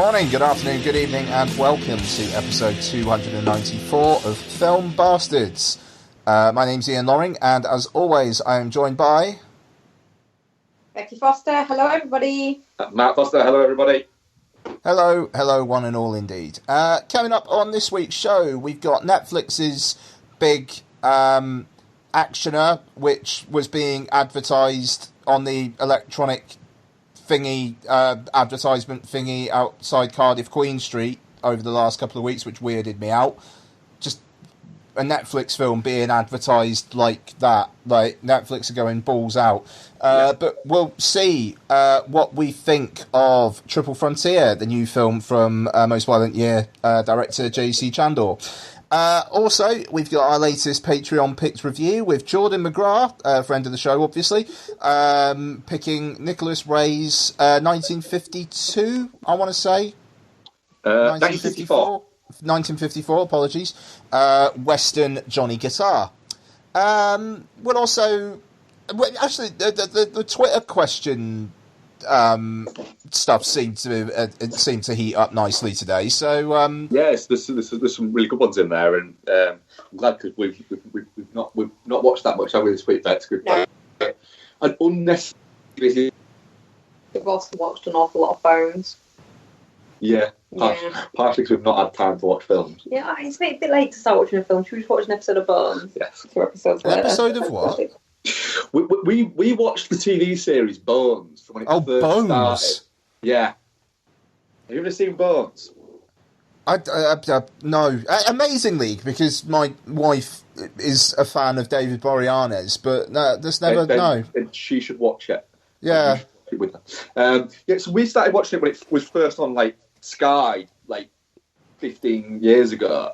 morning, good afternoon, good evening, and welcome to episode 294 of Film Bastards. My name's Ian Loring, and as always, I am joined by... Becky Foster, hello everybody. Matt Foster, hello everybody. Hello, one and all indeed. Coming up on this week's show, we've got Netflix's big actioner, which was being advertised on the electronic thingy, advertisement thingy outside Cardiff Queen Street over the last couple of weeks, which weirded me out. Just a Netflix film being advertised like that. Like, Netflix are going balls out. But we'll see what we think of Triple Frontier, the new film from Most Violent Year director J.C. Chandor. Also, we've got our latest Patreon Picks review with Jordan McGrath, friend of the show, obviously, picking Nicholas Ray's 1952, I want to say. 1954. 1954, apologies. Western Johnny Guitar. We'll also... Actually, the Twitter question stuff seemed to heat up nicely today. So yes, there's some really good ones in there, and I'm glad because we've not watched that much, have we, this week? That's good. No. And unnecessarily, We've also watched an awful lot of phones. partially because we've not had time to watch films. Yeah, it's a bit late to start watching a film. Should we just watch an episode of Bones? Yes. 2 episodes An later. episode of what? We watched the TV series Bones from when it first Bones. started. Yeah. Have you ever seen Bones? No. Amazingly, because my wife is a fan of David Boreanaz, but there's never... no. And she should watch it. Yeah. With her. So we started watching it when it was first on Sky 15 years ago,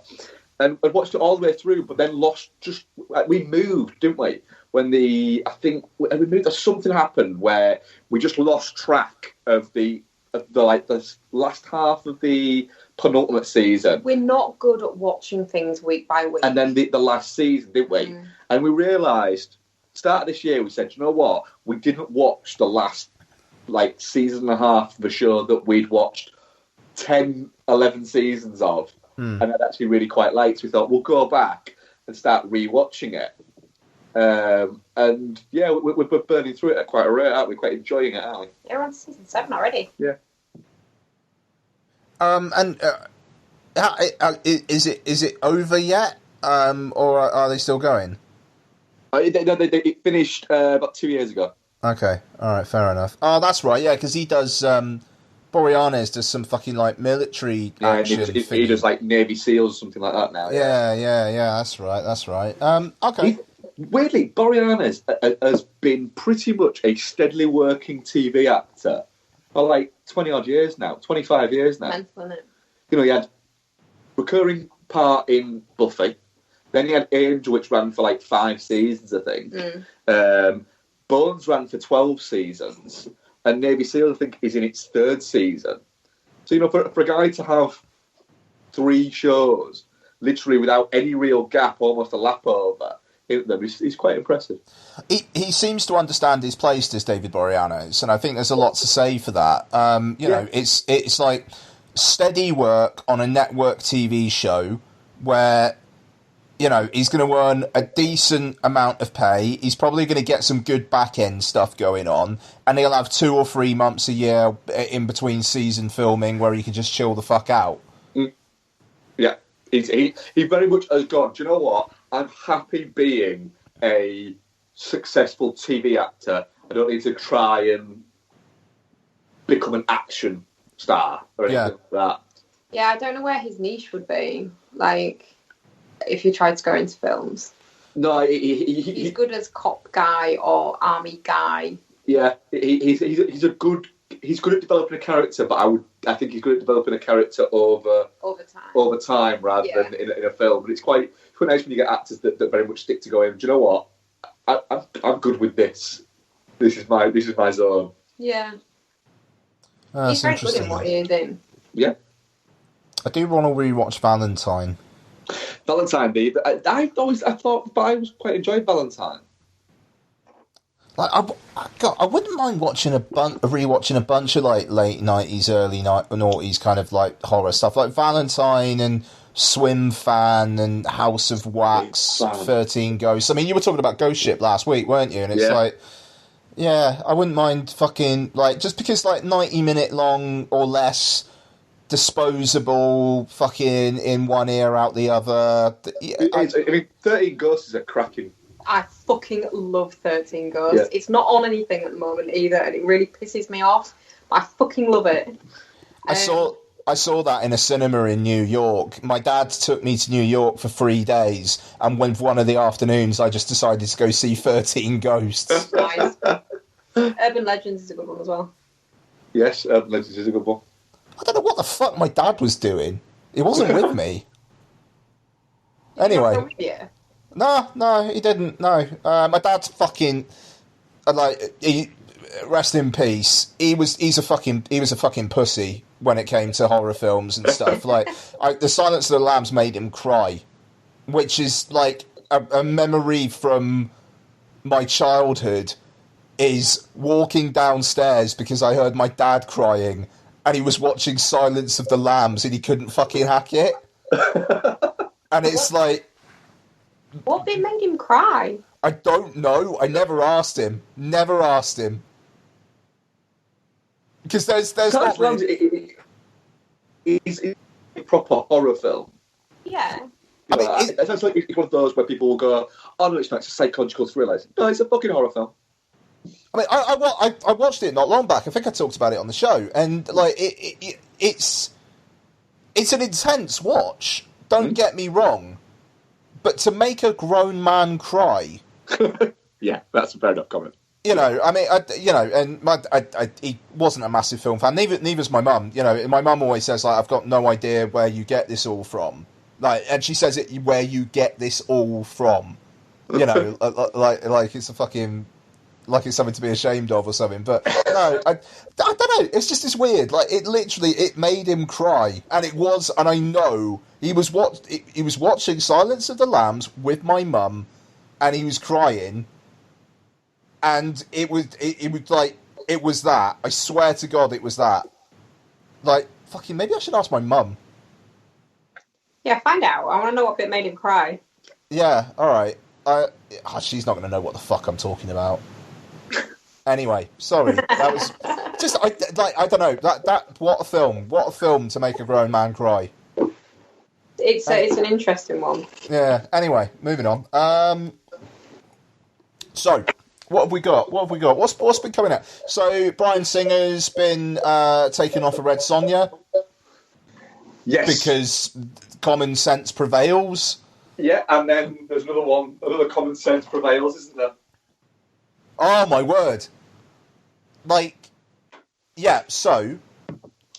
and I watched it all the way through, but then we moved, didn't we? When we moved, something happened where we just lost track of the last half of the penultimate season. We're not good at watching things week by week. And then the last season, didn't we? Mm. And we realised, start of this year, we said, you know what? We didn't watch the last season and a half of a show that we'd watched 10, 11 seasons of, and I'd actually really quite liked. So we thought, we'll go back and start rewatching it. And yeah, we're burning through it at quite a rate, aren't we? Quite enjoying it, aren't we? Yeah, we're on season 7 already. Yeah. Is it over yet? Or are they still going? It finished about 2 years ago. Okay, alright, fair enough. Oh, that's right, yeah, because he does, Boreanaz does some fucking, military action. He does, Navy SEALs or something like that now. Yeah, that's right. Okay. Weirdly, Boreanaz has been pretty much a steadily working TV actor for 20-odd years now, 25 years now. Mental, isn't it? He had recurring part in Buffy, then he had Angel, which ran for 5 seasons, I think. Bones ran for 12 seasons, and Navy SEAL, I think, is in its 3rd season. So, for a guy to have 3 shows, literally without any real gap, almost a lap over, he's quite impressive. He seems to understand his place, does David Boreanaz, and I think there's a lot to say for that. Know, it's like steady work on a network TV show where... he's going to earn a decent amount of pay. He's probably going to get some good back-end stuff going on. And he'll have 2 or 3 months a year in between season filming where he can just chill the fuck out. Yeah. He very much has gone, do you know what? I'm happy being a successful TV actor. I don't need to try and become an action star or anything like that. Yeah, I don't know where his niche would be. If you tried to go into films. No, he's good as cop guy or army guy. Yeah, he's good at developing a character, but I think he's good at developing a character over time rather than in a film. But it's quite nice when you get actors that very much stick to going, do you know what? I'm good with this. This is my zone. Yeah. He's very good in what he's in. Yeah. I do want to rewatch Valentine. Valentine, I thought I was quite enjoyed Valentine. Like, God, I wouldn't mind watching rewatching a bunch of like late 90s, early noughties kind of like horror stuff, like Valentine and Swim Fan and House of Wax, 13 Ghosts. I mean, you were talking about Ghost Ship last week, weren't you? And it's like, yeah, I wouldn't mind fucking, like, just because like 90-minute long or less, disposable, fucking in one ear out the other. I mean, 13 Ghosts is a cracking. I fucking love 13 Ghosts. Yeah. It's not on anything at the moment either, and it really pisses me off. But I fucking love it. I saw that in a cinema in New York. My dad took me to New York for 3 days, and one of the afternoons I just decided to go see 13 Ghosts. Nice. Urban Legends is a good one as well. Yes, Urban Legends is a good one. I don't know what the fuck my dad was doing. He wasn't with me. Anyway. No, he didn't. No, my dad's fucking rest in peace. He was a fucking pussy when it came to horror films and stuff. Like, The Silence of the Lambs made him cry, which is like a memory from my childhood. Is walking downstairs because I heard my dad crying, and he was watching Silence of the Lambs, and he couldn't fucking hack it. And it's like. What bit made him cry? I don't know. I never asked him. Because there's not really... It's a proper horror film. Yeah. I mean, it's like it's one of those where people will go, "Oh no, it's not. It's a psychological thriller." No, it's a fucking horror film. I mean, I watched it not long back. I think I talked about it on the show, and like it's an intense watch. Don't get me wrong. But to make a grown man cry... Yeah, that's a fair enough comment. You know, I mean, he wasn't a massive film fan. Neither's my mum. You know, my mum always says, like, I've got no idea where you get this all from. Like, and she says it where you get this all from. You know, like it's a fucking... Like it's something to be ashamed of or something. But no, I don't know. It's just this weird. Like it made him cry, and I know he was watching Silence of the Lambs with my mum, and he was crying, and it was that. I swear to God, it was that. Like fucking, maybe I should ask my mum. Yeah, find out. I want to know what bit made him cry. Yeah, all right. She's not going to know what the fuck I'm talking about. Anyway, sorry. That was just I don't know. That what a film to make a grown man cry. It's an interesting one. Yeah. Anyway, moving on. So what have we got? What's been coming out? So Bryan Singer's been taken off of Red Sonja. Yes. Because common sense prevails. Yeah, and then there's another common sense prevails, isn't there? Oh my word. Like, yeah, so...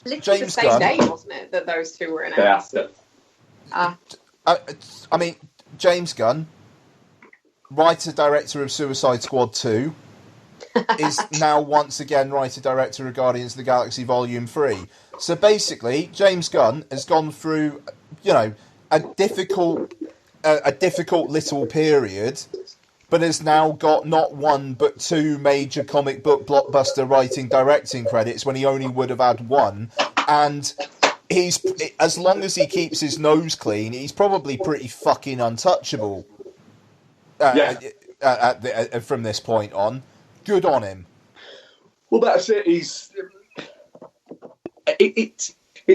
Literally James the same Gunn, day, wasn't it, that those two were announced? Yeah. I mean, James Gunn, writer-director of Suicide Squad 2, is now once again writer-director of Guardians of the Galaxy Volume 3. So basically, James Gunn has gone through, you know, a difficult little period... but has now got not one but two major comic book blockbuster writing directing credits when he only would have had one. And he's, as long as he keeps his nose clean, he's probably pretty fucking untouchable. From this point on, good on him. Well, that's it. It's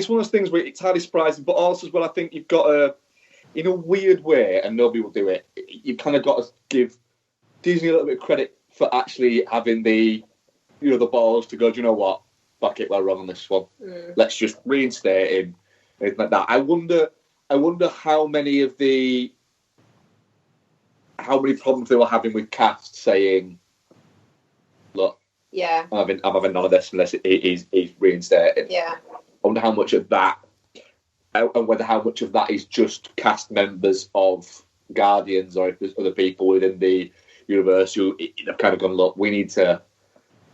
one of those things where it's highly surprising, but also as well, I think you've got to, in a weird way, and nobody will do it, you've kind of got to give Disney a little bit of credit for actually having the balls to go, do you know what? Fuck it, we're wrong on this one. Let's just reinstate him. Anything like that. I wonder how many problems they were having with cast saying, look, yeah, I'm having none of this unless he's reinstated. Yeah. I wonder how much of that, and whether how much of that is just cast members of Guardians, or if there's other people within the universe who have kind of gone, look, we need to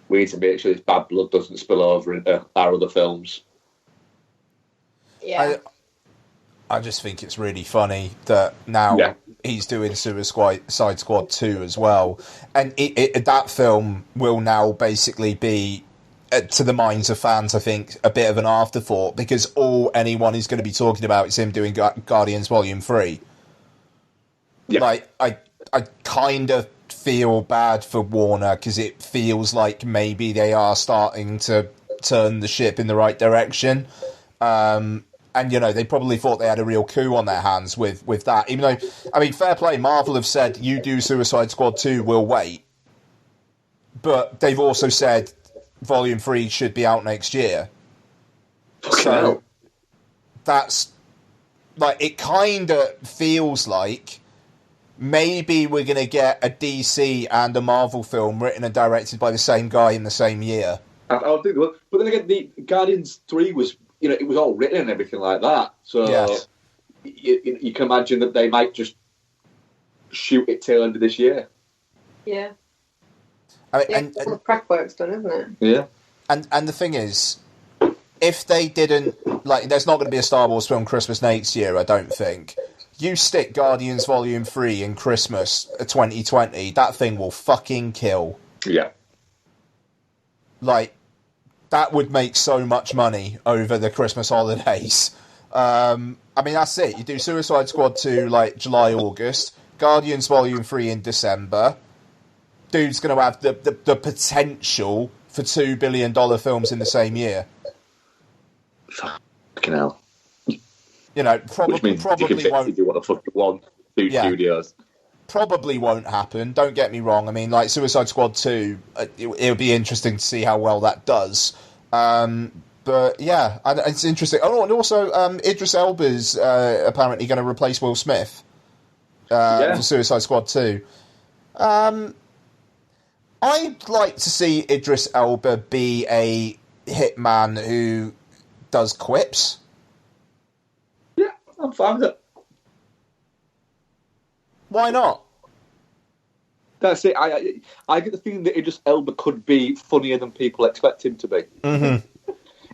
make sure this bad blood doesn't spill over into our other films. Yeah. I just think it's really funny that now he's doing Suicide Squad 2 as well. And that film will now basically be, to the minds of fans, I think, a bit of an afterthought, because all anyone is going to be talking about is him doing Guardians Volume 3. Yeah. Like, I kind of feel bad for Warner, because it feels like maybe they are starting to turn the ship in the right direction. And, you know, they probably thought they had a real coup on their hands with that. Even though, I mean, fair play, Marvel have said, you do Suicide Squad 2, we'll wait. But they've also said Volume 3 should be out next year. So, that's, like, it kind of feels like maybe we're going to get a DC and a Marvel film written and directed by the same guy in the same year. I think, but then again, the Guardians 3 was, you know, it was all written and everything like that. So you can imagine that they might shoot it till end of this year. Yeah. I mean, all the prep work's done, isn't it? Yeah. And the thing is, if they didn't, like, there's not going to be a Star Wars film Christmas next year, I don't think. You stick Guardians Volume 3 in Christmas 2020, that thing will fucking kill. Yeah. Like, that would make so much money over the Christmas holidays. I mean, that's it. You do Suicide Squad 2, like, July, August. Guardians Volume 3 in December. Dude's going to have the potential for $2 billion films in the same year. Fucking hell. You know, probably won't do what the fuck you want. Studios. Probably won't happen. Don't get me wrong. I mean, like, Suicide Squad 2, it'll be interesting to see how well that does. But yeah, it's interesting. Oh, and also, Idris Elba's apparently going to replace Will Smith for Suicide Squad 2. I'd like to see Idris Elba be a hitman who does quips. Yeah, I'm fine with it. Why not? That's it. I get the feeling that Idris Elba could be funnier than people expect him to be. Mm-hmm.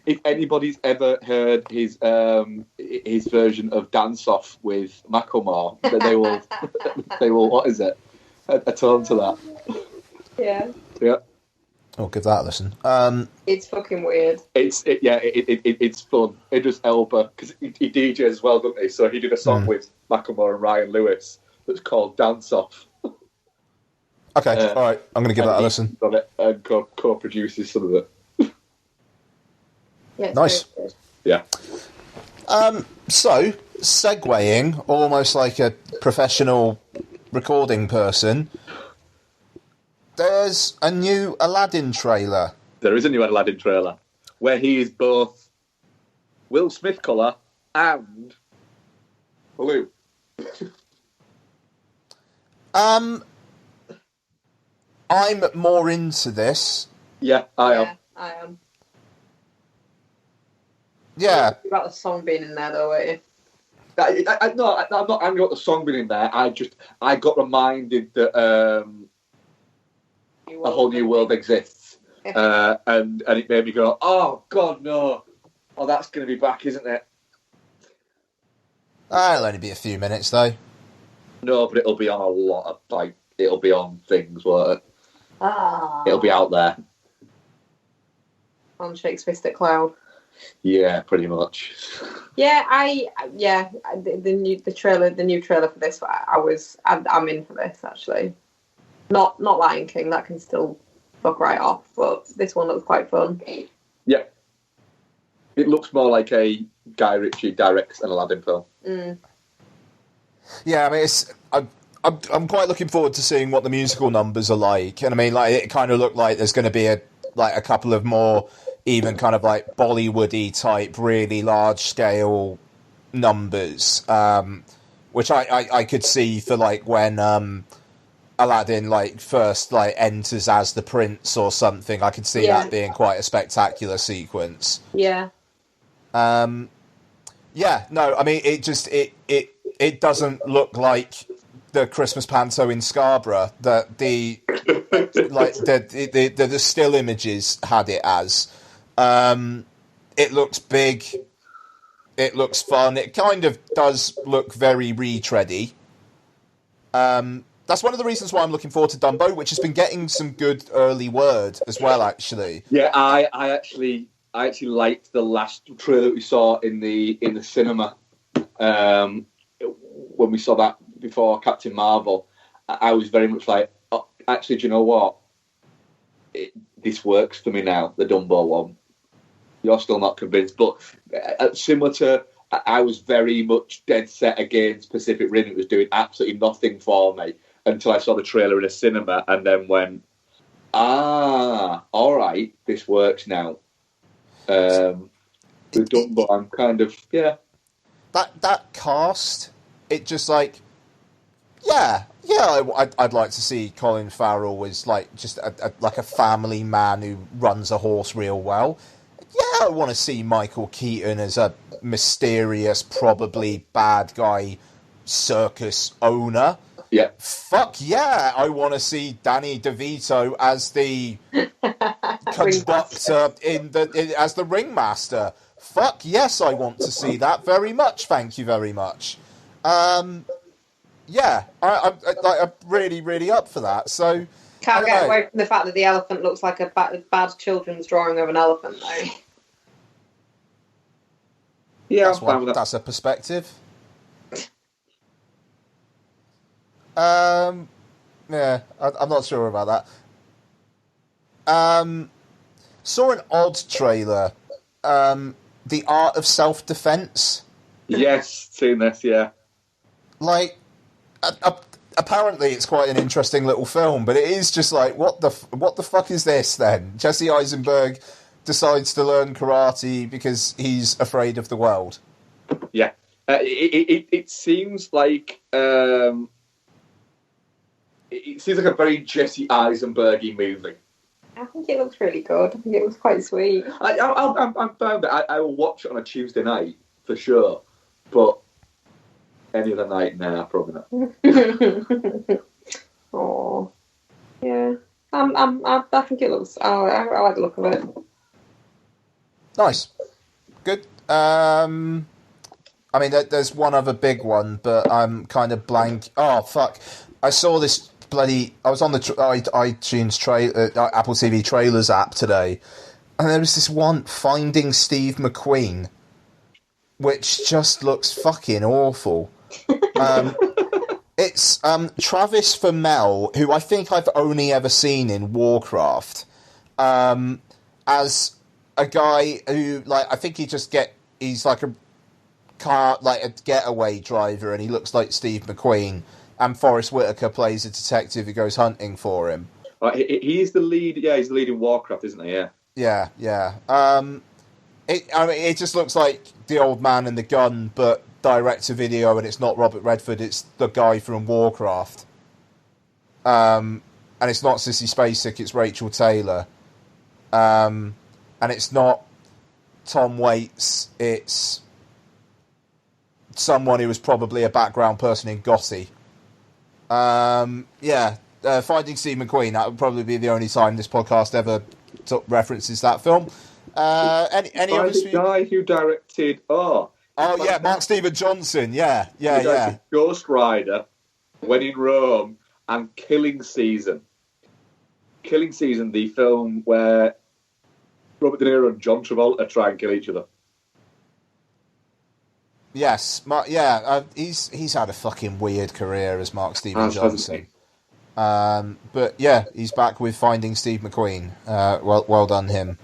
If anybody's ever heard his version of Dance Off with Macklemore, then they will. What is it? Atone to that. Yeah. Yeah. I'll give that a listen. It's fucking weird. It's fun. Idris Elba, because he DJs as well, doesn't he? So he did a song with Macklemore and Ryan Lewis that's called Dance Off. Okay, all right. I'm going to give that a listen. On it and co-produces some of it. Yeah, nice. Yeah. So, segueing, almost like a professional recording person, there's a new Aladdin trailer. There is a new Aladdin trailer where he is both Will Smith colour and blue. I'm more into this. Yeah, I am. I am. Yeah. About the song being in there, though, wait. I'm not angry about the song being in there. I got reminded that a whole new world exists, and it made me go, "Oh God, no! Oh, that's going to be back, isn't it?" It'll only be a few minutes, though. No, but it'll be on a lot of it'll be on things, won't it? It'll be out there on Shakespeare Stick Cloud. Yeah, pretty much. Yeah, the new trailer for this. I'm in for this actually. Not Lion King, that can still fuck right off, but this one looks quite fun. Yeah, it looks more like a Guy Ritchie directs an Aladdin film. Mm. Yeah, I mean, I'm quite looking forward to seeing what the musical numbers are like, and I mean, like, it kind of looked like there's going to be a couple of more even kind of like Bollywood-y type, really large scale numbers, which I could see for like when Aladdin like first like enters as the prince or something. I could see that being quite a spectacular sequence. Yeah. Yeah. No, I mean, it doesn't look like the Christmas panto in Scarborough that the still images had it as. It looks big. It looks fun. It kind of does look very retready. That's one of the reasons why I'm looking forward to Dumbo, which has been getting some good early word as well, actually. Yeah, I actually liked the last trailer that we saw in the cinema. When we saw that before Captain Marvel, I was very much like, oh, actually, do you know what? This works for me now, the Dumbo one. You're still not convinced, but similar to, I was very much dead set against Pacific Rim. It was doing absolutely nothing for me until I saw the trailer in a cinema and then went, all right, this works now. With Dumbo, I'm kind of, yeah. That cast, it just like, I'd like to see Colin Farrell as like just like a family man who runs a horse real well. Yeah, I want to see Michael Keaton as a mysterious, probably bad guy circus owner. Yeah. Fuck yeah, I want to see Danny DeVito as the conductor as the ringmaster. Fuck yes, I want to see that very much. Thank you very much. Yeah, I'm really, really up for that. So can't get away from the fact that the elephant looks like a bad children's drawing of an elephant, though. Yeah, I'm fine with that. That's a perspective. Yeah, I'm not sure about that. Saw an odd trailer. The Art of Self-Defense. Yes, seen this, yeah. Like, apparently it's quite an interesting little film, but it is just like, what the fuck is this then? Jesse Eisenberg decides to learn karate because he's afraid of the world. Yeah. It seems like it seems like a very Jesse Eisenberg-y movie. I think it looks really good. I think it was quite sweet. I'm fine with it. I will watch it on a Tuesday night for sure, but any other night, nah, probably not. Oh, yeah. I think it looks. I like the look of it. Nice, good. I mean, there's one other big one, but I'm kind of blank. Oh fuck! I saw this bloody. I was on the iTunes Apple TV trailers app today, and there was this one, Finding Steve McQueen, which just looks fucking awful. It's Travis Fimmel, who I think I've only ever seen in Warcraft, as a guy who, like, I think he's like a getaway driver, and he looks like Steve McQueen, and Forrest Whitaker plays a detective who goes hunting for him. He's the lead. Yeah, he's the lead in Warcraft, isn't he? Yeah. Yeah. It just looks like The Old Man and the Gun, but direct to video, and it's not Robert Redford, it's the guy from Warcraft. And it's not Sissy Spacek, it's Rachel Taylor. And it's not Tom Waits, it's someone who was probably a background person in Gotti. Finding Steve McQueen, that would probably be the only time this podcast ever references that film. Any By the guy who directed Mark Steven Johnson, yeah. Ghost Rider, When in Rome, and Killing Season. Killing Season, the film where Robert De Niro and John Travolta try and kill each other. Yes, he's had a fucking weird career as Mark Steven Johnson. But yeah, he's back with Finding Steve McQueen. Well done him.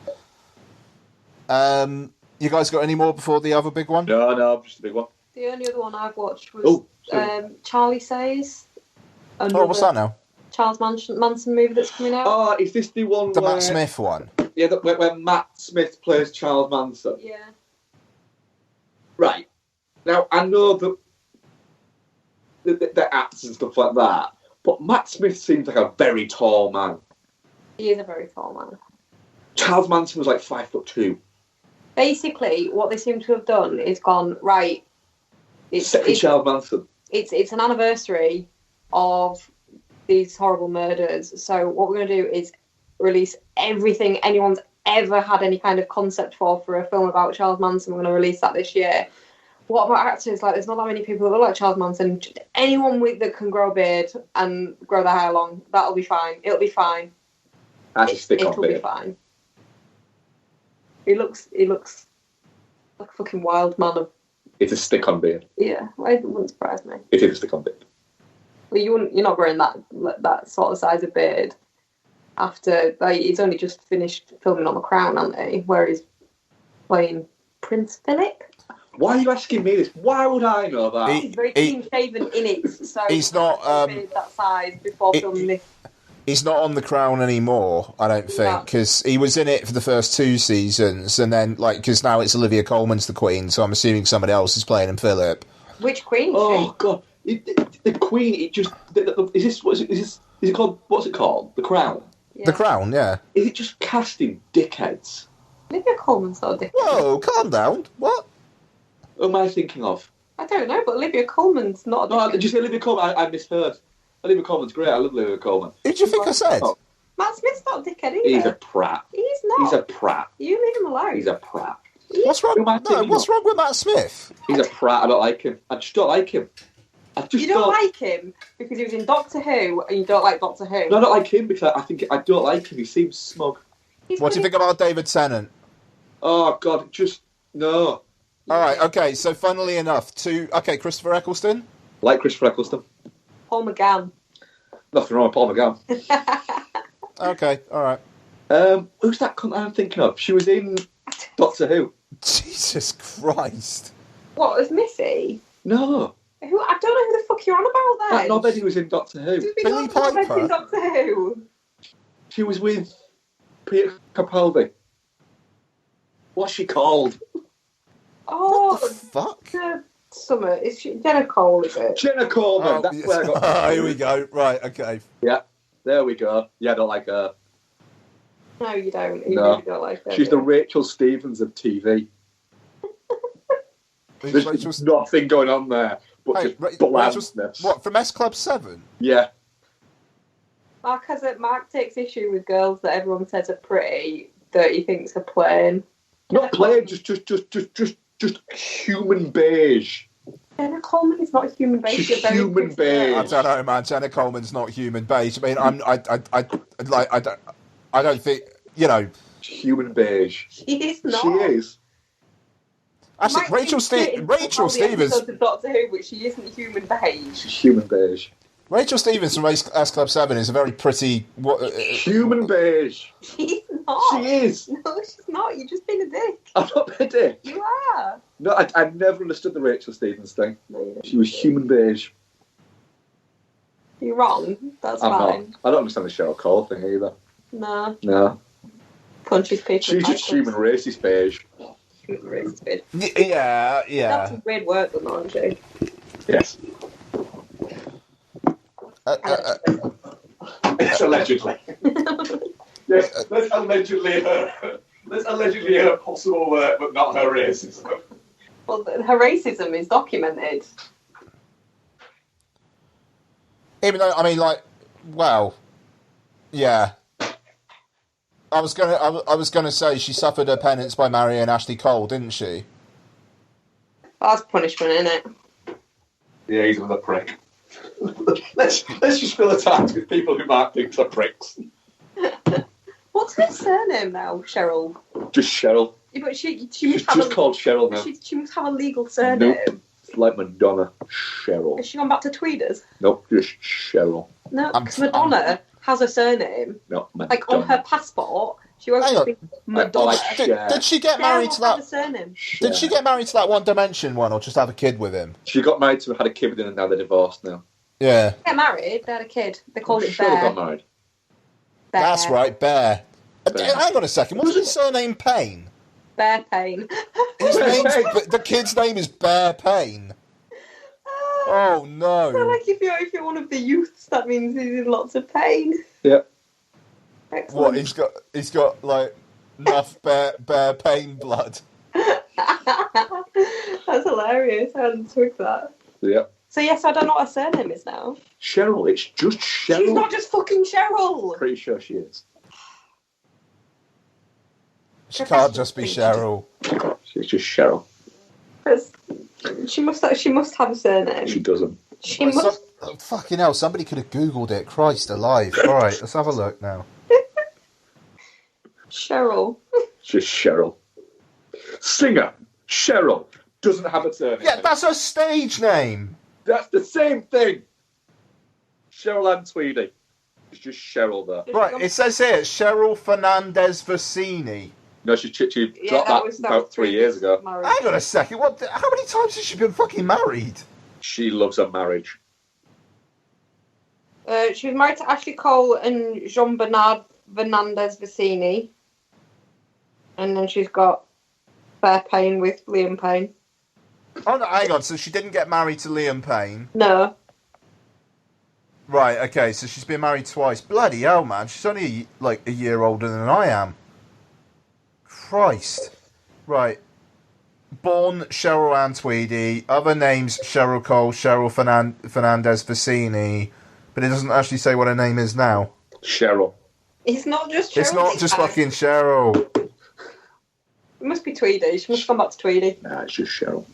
You guys got any more before the other big one? No, just a big one. The only other one I've watched was Charlie Says. What's that now? Charles Manson movie that's coming out. Oh, is this the one where... Matt Smith one? Yeah, where Matt Smith plays Charles Manson. Yeah. Right. Now, I know that the actors and stuff like that, but Matt Smith seems like a very tall man. He is a very tall man. Charles Manson was like 5'2". Basically, what they seem to have done is gone, right... It's Charles Manson. It's an anniversary of these horrible murders, so what we're going to do is release everything anyone's ever had any kind of concept for a film about Charles Manson. We're going to release that this year. What about actors? Like, there's not that many people that look like Charles Manson. Anyone that can grow a beard and grow their hair long, that'll be fine. It'll be fine. That's a stick-on It'll beard. be fine. He looks like a fucking wild man of... It's a stick-on beard. Yeah, it wouldn't surprise me. It is a stick-on beard. Well, you're not growing that sort of size of beard after, like, he's only just finished filming on The Crown, hasn't he? Where he's playing Prince Philip. Why are you asking me this? Why would I know that? He's very clean-shaven in it, so he's not that size before filming this. He's not on The Crown anymore, I don't think, because he was in it for the first 2 seasons, and then, like, because now it's Olivia Colman's the Queen, so I'm assuming somebody else is playing him Philip. Which Queen? Oh God, the Queen! Is it called? What's it called? The Crown. Yeah. The Crown, yeah. Is it just casting dickheads? Olivia Colman's not a dickhead. Whoa, calm down. What? Who am I thinking of? I don't know, but Olivia Colman's not a dickhead. No, did you say Olivia Colman? I misheard. Olivia Colman's great. I love Olivia Colman. Who do you think I said? Oh. Matt Smith's not a dickhead either. He's a prat. He's not. He's a prat. You leave him alone. He's a prat. What's wrong? Who am I No, thinking what's of? wrong with Matt Smith? He's a prat. I don't like him. I just don't like him. You don't like him because he was in Doctor Who, and you don't like Doctor Who. No, I don't like him because I don't like him. He seems smug. What do you think about David Tennant? Oh God, just no. All right, okay. So, funnily enough, Christopher Eccleston. Like Christopher Eccleston. Paul McGann. Nothing wrong with Paul McGann. Okay, all right. Who's that cunt I'm thinking of? She was in Doctor Who. Jesus Christ! What, was Missy? No. Who? I don't know who the fuck you're on about That then. nobody was in Doctor Who. Who's been Billy on about Piper? in Doctor Who? She was with Peter Capaldi. What's she called? Oh, What the fuck? Summer. Is she Jenna Cole? Is it? Jenna Coleman. That's yes. where I got. Oh, here we go. Right, okay. Yeah, there we go. Yeah, I don't like her. No, you don't. You No. really don't like her. She's the Rachel Stevens of TV. There's Rachel's- nothing going on there, but Hey, just Rachel's- blandness. What, from S Club 7? Yeah. Mark takes issue with girls that everyone says are pretty that he thinks are plain. Not plain, just human beige. Jenna Coleman is not human beige. She's You're very human quick to beige. I don't know, man. Jenna Coleman's not human beige. I mean, I don't think, you know. Human beige. She is not. She is. Actually, Might Rachel be fit in all the Stevens. episodes of Doctor Who, but she isn't human beige. She's human beige. Rachel Stevens from S Club 7 is a very pretty. Human beige. She's not. She is. No, she's not. You're just being a dick. I'm not a dick. You are. No, I never understood the Rachel Stevens thing. No, you don't. She was human beige. You're wrong. That's I'm fine. not. I don't understand the Cheryl Cole thing either. No. No. Punches people. She's just human racist beige. Human racist bitch. Yeah, That's yeah. some weird work, though, aren't she? Yes. Yes, allegedly. Yes, that's allegedly her possible work, but not her racism. Well, her racism is documented. Even though, I mean, like, well, yeah. I was gonna say she suffered her penance by marrying Ashley Cole, didn't she? That's punishment, isn't it? Yeah, he's another prick. let's just fill the times with people who Mark thinks are pricks. What's her surname now, Cheryl? Just Cheryl. Yeah, but she She's must have just called Cheryl now. she must have a legal surname. Nope. It's like Madonna. Cheryl. Has she gone back to Tweeders? Nope, just Cheryl. No, because Madonna has a surname. No, Madonna. Like on her passport, she won't Hang just on. be Madonna. like Did she get married to Cheryl has a that? surname. Did she get married to that One Dimension one, or just have a kid with him? She got married to, had a kid with him, and now they're divorced now. Yeah, Get married, they had a kid. They called it Sure, they Bear. got married. Bear. that's right, Bear. Bear. Hang on a second. What's his surname? Payne. Bear Pain. His name's, the kid's name is Bear Payne. Oh So no! like if you're one of the youths, that means he's in lots of pain. Yep. Excellent. What he's got like enough Bear Payne blood. That's hilarious. I hadn't twigged that. Yep. So yes, I don't know what her surname is now. Cheryl. It's just Cheryl. She's not just fucking Cheryl. Pretty sure she is. She can't just be Cheryl. She's just Cheryl. She must have a surname. She doesn't. She must. Fucking hell! Somebody could have Googled it. Christ alive! All right, let's have a look now. Cheryl. Just Cheryl. Singer Cheryl doesn't have a surname. Yeah, that's her stage name. That's the same thing. Cheryl Ann Tweedy. It's just Cheryl there. Right, it says here Cheryl Fernandez Vicini. No, she dropped that about 3 years ago. Hang on a second. How many times has she been fucking married? She loves her marriage. She was married to Ashley Cole and Jean Bernard Fernandez Vicini. And then she's got Fair Payne with Liam Payne. Oh, no, hang on. So she didn't get married to Liam Payne? No. Right, okay. So she's been married twice. Bloody hell, man. She's only, like, a year older than I am. Christ. Right. Born Cheryl Ann Tweedy. Other names Cheryl Cole, Cheryl Fernandez Vicini. But it doesn't actually say what her name is now. Cheryl. It's not just Cheryl. It's not just fucking Cheryl. It must be Tweedy. She must have gone back to Tweedy. Nah, it's just Cheryl.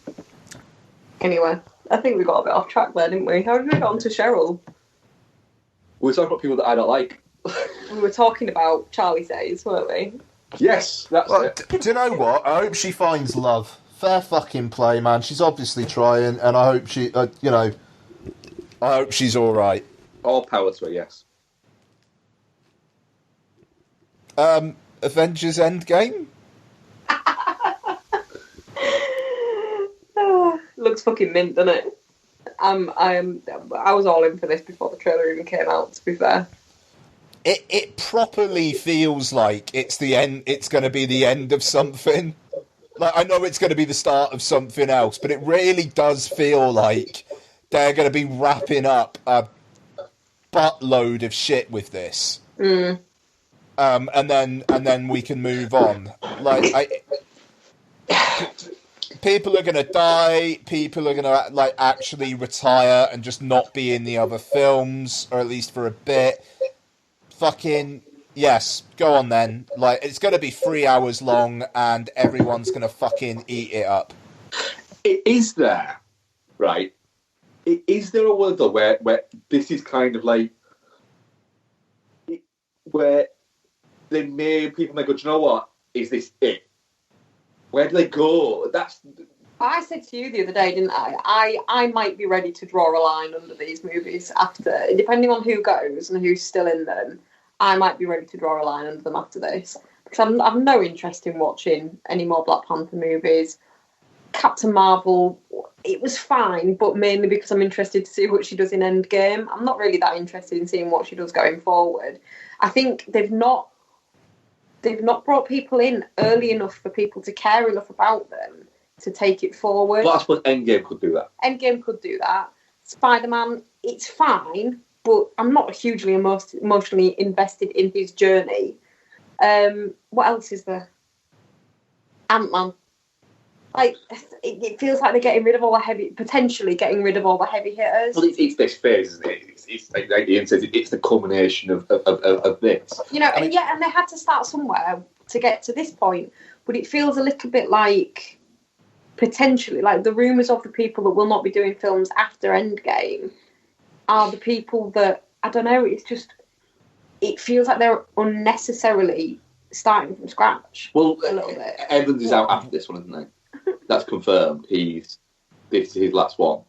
Anyway, I think we got a bit off track there, didn't we? How did we get on to Cheryl? We were talking about people that I don't like. We were talking about Charlie Says, weren't we? Yes, that's it. Do you know what? I hope she finds love. Fair fucking play, man. She's obviously trying, and I hope she, I hope she's all right. All power to her, yes. Avengers Endgame? Looks fucking mint, doesn't it? I was all in for this before the trailer even came out, to be fair. It properly feels like it's the end. It's going to be the end of something. Like, I know it's going to be the start of something else, but it really does feel like they're going to be wrapping up a buttload of shit with this. Mm. And then we can move on. People are going to die. People are going to actually retire and just not be in the other films, or at least for a bit. Fucking yes, go on then. Like, it's going to be 3 hours long, and everyone's going to fucking eat it up. Is there, right? Is there a world though where this is kind of like where people may go, do you know what? Is this it? Where do they go? I said to you the other day, didn't I? I might be ready to draw a line under these movies after, depending on who goes and who's still in them. I might be ready to draw a line under them after this, because I've no interest in watching any more Black Panther movies. Captain Marvel, it was fine, but mainly because I'm interested to see what she does in Endgame. I'm not really that interested in seeing what she does going forward. I think they've not brought people in early enough for people to care enough about them to take it forward. Well, I suppose Endgame could do that. Endgame could do that. Spider-Man, it's fine, but I'm not hugely emotionally invested in his journey. What else is there? Ant-Man. Like, it feels like they're getting rid of all the potentially getting rid of all the heavy hitters. Well, it's this phase, isn't it? It's like Ian says, it's the culmination of this. You know, and they had to start somewhere to get to this point. But it feels a little bit like, potentially, like the rumours of the people that will not be doing films after Endgame are the people that, I don't know, it feels like they're unnecessarily starting from scratch. Well, a little bit. Evans is out after this one, isn't he? That's confirmed. This is his last one.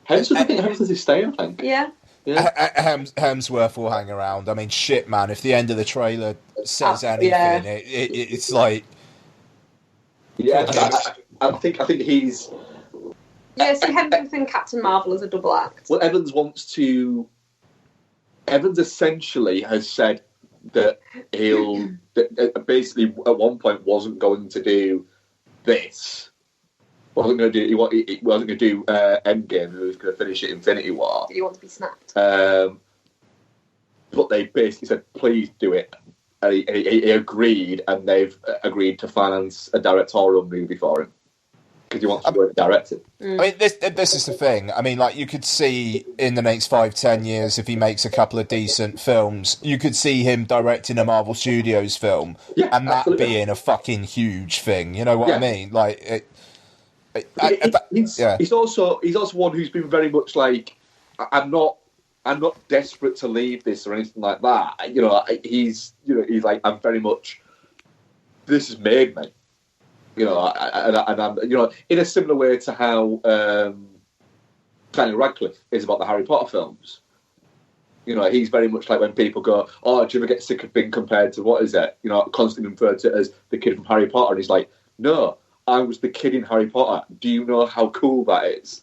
Hemsworth is staying, I think. Yeah. Hemsworth will hang around. I mean, shit, man. If the end of the trailer says anything, it's like. Yeah, I think he's. Yeah, see Hemsworth and Captain Marvel as a double act. Well, Evans essentially has said that that basically at one point wasn't going to do this. Wasn't going to do Endgame. He was going to finish it Infinity War. Did he want to be snapped? But they basically said, "Please do it." And he agreed, and they've agreed to finance a directorial movie for him. because he wants to work directing. I mean, this is the thing. I mean, like, you could see in the next 5-10 years, if he makes a couple of decent films, you could see him directing a Marvel Studios film, and that absolutely. being a fucking huge thing. You know what I mean? Like, he's also one who's been very much like, I'm not desperate to leave this or anything like that. He's like, I'm very much, this has made me. And I'm, in a similar way to how Daniel Radcliffe is about the Harry Potter films. He's very much like when people go, "Oh, do you ever get sick of being compared to what is it?" Constantly referred to as the kid from Harry Potter, and he's like, "No, I was the kid in Harry Potter. Do you know how cool that is?"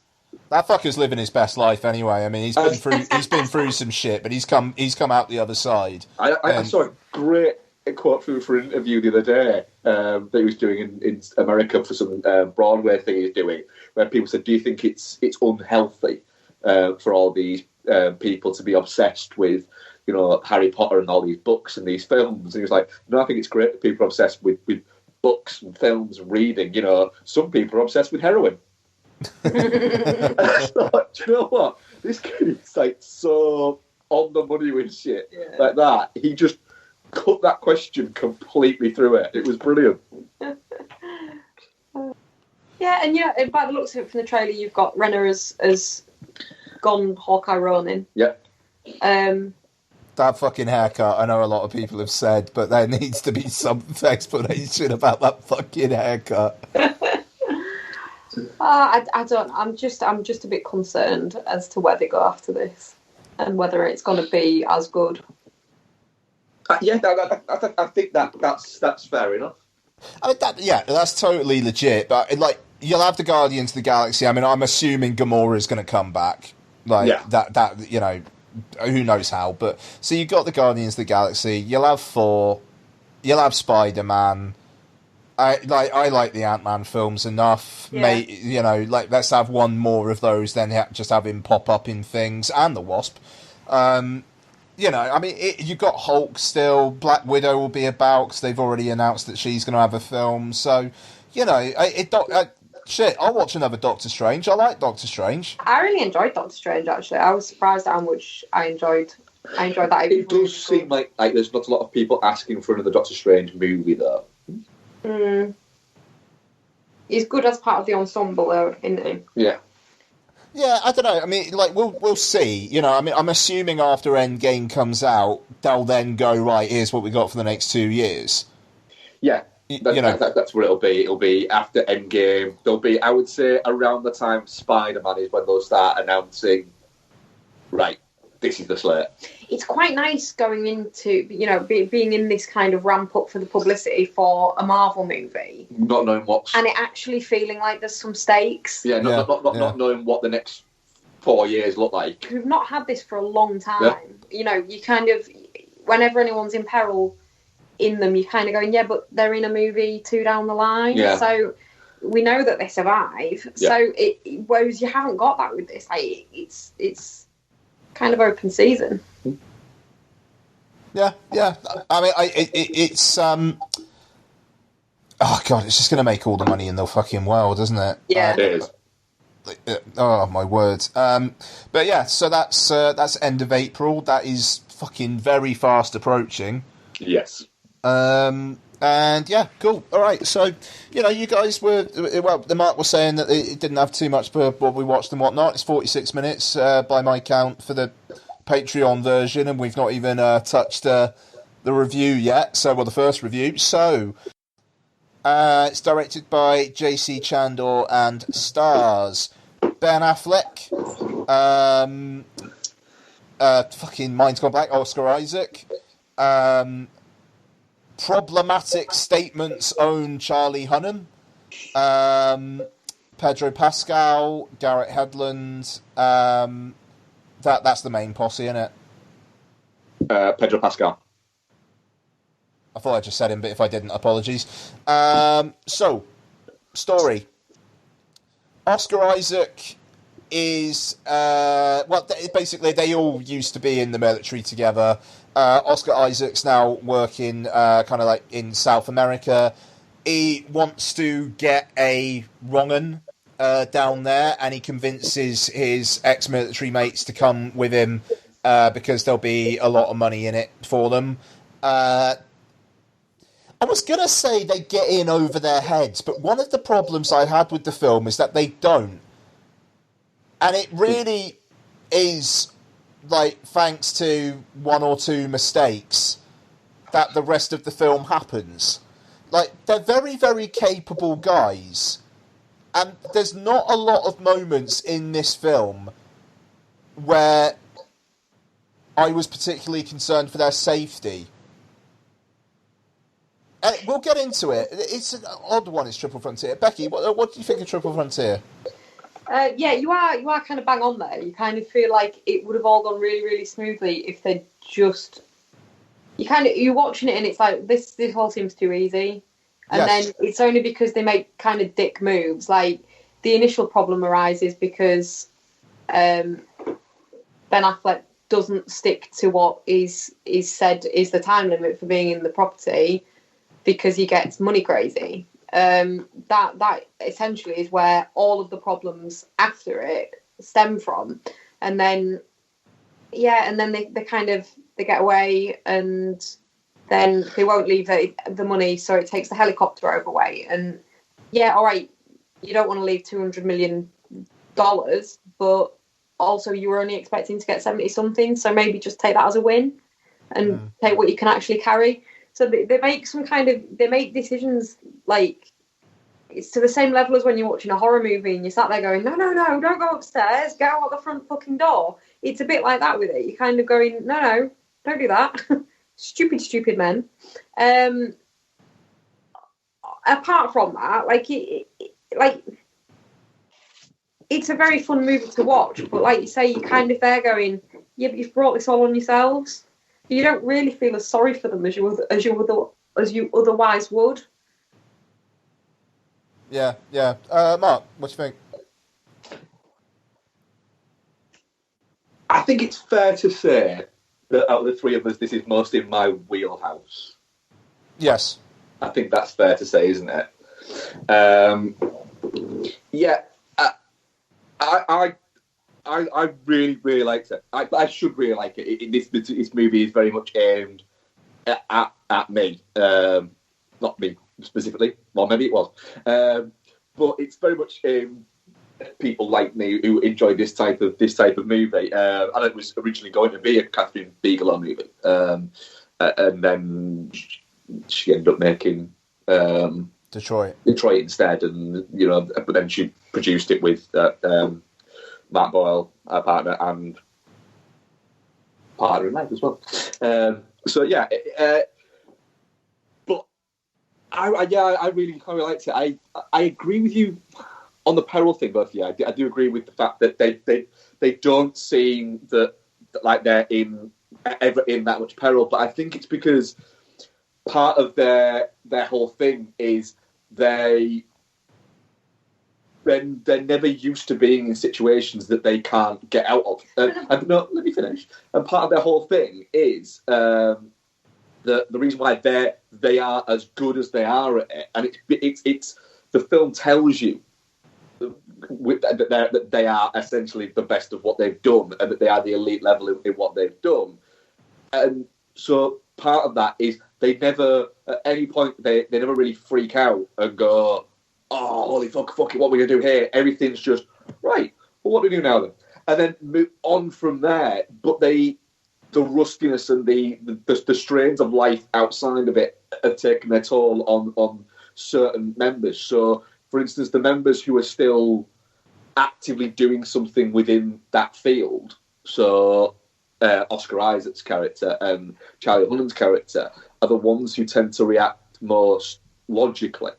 That fucker's living his best life anyway. I mean, he's been through some shit, but he's come out the other side. I saw a great quote for an interview the other day that he was doing in America for some Broadway thing he's doing, where people said, "Do you think it's unhealthy for all these people to be obsessed with, Harry Potter and all these books and these films?" And he was like, "No, I think it's great that people are obsessed with books and films and reading. Some people are obsessed with heroin." And I thought, do you know what? This kid is like so on the money with shit like that. He just cut that question completely through it. It was brilliant. Yeah, and by the looks of it from the trailer, you've got Renner as gone Hawkeye Ronin. Yeah. That fucking haircut, I know a lot of people have said, but there needs to be some explanation about that fucking haircut. I don't. I'm just a bit concerned as to where they go after this, and whether it's going to be as good. I think that's fair enough. I mean, that's totally legit. But you'll have the Guardians of the Galaxy. I mean, I'm assuming Gamora is going to come back. That who knows how? But so you got the Guardians of the Galaxy. You'll have Thor. You'll have Spider-Man. I like the Ant-Man films enough. Yeah. Let's have one more of those than just have him pop up in things, and the Wasp. I mean, you've got Hulk still. Black Widow will be about because they've already announced that she's going to have a film. So, I'll watch another Doctor Strange. I like Doctor Strange. I really enjoyed Doctor Strange. Actually, I was surprised at how much I enjoyed that. It does seem like there's not a lot of people asking for another Doctor Strange movie, though. He's good as part of the ensemble, though, isn't he? Yeah. Yeah, I don't know. I mean, we'll see. I mean, I'm assuming after Endgame comes out, they'll then go, right, here's what we got for the next 2 years. Yeah, that's where it'll be. It'll be after Endgame. There'll be, I would say, around the time Spider-Man is when they'll start announcing, right, this is the slate. It's quite nice going into, being in this kind of ramp up for the publicity for a Marvel movie. Not knowing what. And it actually feeling like there's some stakes. Yeah, not knowing what the next 4 years look like. We've not had this for a long time. Yeah. You kind of, whenever anyone's in peril in them, you're kind of going, yeah, but they're in a movie 2 down the line. Yeah. So we know that they survive. Yeah. So whereas you haven't got that with this. It's kind of open season. Yeah. I mean, it's oh god, it's just going to make all the money in the fucking world, isn't it? Yeah, it is. Oh my word! But yeah, so that's end of April. That is fucking very fast approaching. Yes. And yeah, cool. All right, so you guys were the Mark was saying that it didn't have too much for what we watched and whatnot. It's 46 minutes by my count for the Patreon version, and we've not even touched the review yet. So, the first review. So, it's directed by J.C. Chandor and stars Ben Affleck. Fucking mind's gone blank. Oscar Isaac. Problematic Statements own Charlie Hunnam. Pedro Pascal, Garrett Hedlund. That's the main posse, isn't it? Pedro Pascal. I thought I just said him, but if I didn't, apologies. So, story. Oscar Isaac is... basically, they all used to be in the military together. Oscar Isaac's now working kind of like in South America. he wants to get a wrong'un down there, and he convinces his ex-military mates to come with him because there'll be a lot of money in it for them. I was going to say they get in over their heads, but one of the problems I had with the film is that they don't. And it really is, like, thanks to one or two mistakes that the rest of the film happens. Like, they're very, very capable guys. And there's not a lot of moments in this film where I was particularly concerned for their safety. We'll get into it. It's an odd one, it's Triple Frontier. Becky, what do you think of Triple Frontier? Yeah, you are kind of bang on there. You kind of feel like it would have all gone really, really smoothly if they just... You're watching it and it's like, this all seems too easy. And then it's only because they make kind of dick moves. Like, the initial problem arises because Ben Affleck doesn't stick to what is said is the time limit for being in the property because he gets money crazy. That essentially is where all of the problems after it stem from. And then, they kind of, they get away and then they won't leave the money, so it takes the helicopter overweight. And yeah, all right, you don't want to leave $200 million, but also you were only expecting to get 70-something, so maybe just take that as a win and take what you can actually carry. So they make they make decisions like, it's to the same level as when you're watching a horror movie and you sat there going, no, don't go upstairs, get out the front fucking door. It's a bit like that with it. You're kind of going, no, don't do that. Stupid men. Apart from that, it's a very fun movie to watch, but like you say, you're kind of there going, yeah, but you've brought this all on yourselves. You don't really feel as sorry for them as you otherwise would. Yeah. Mark, what do you think? I think it's fair to say that out of the three of us, this is most in my wheelhouse. Yes. I think that's fair to say, isn't it? I really, really liked it. I should really like it. This movie is very much aimed at me. Not me specifically. Well, maybe it was. But it's very much aimed at people like me who enjoy this type of movie. And it was originally going to be a Catherine Bigelow movie. And then she ended up making Detroit instead, and but then she produced it with Matt Boyle, our partner, and partner in life as well. But I really liked it. I agree with you on the peril thing, both. Yeah, I do agree with the fact that they don't seem that like they're ever in that much peril. But I think it's because part of their whole thing is they're never used to being in situations that they can't get out of. No, let me finish. And part of their whole thing is the reason why they are as good as they are at it, and it's the film tells you that they are essentially the best of what they've done, and that they are the elite level in what they've done. And so part of that is they never, at any point, they never really freak out and go, oh, holy fuck it, what are we going to do here? Everything's just, right, well, what do we do now then? And then move on from there. But the rustiness and the strains of life outside of it have taken their toll on certain members. So, for instance, the members who are still actively doing something within that field, so Oscar Isaac's character and Charlie Hunnam's character, are the ones who tend to react most logically.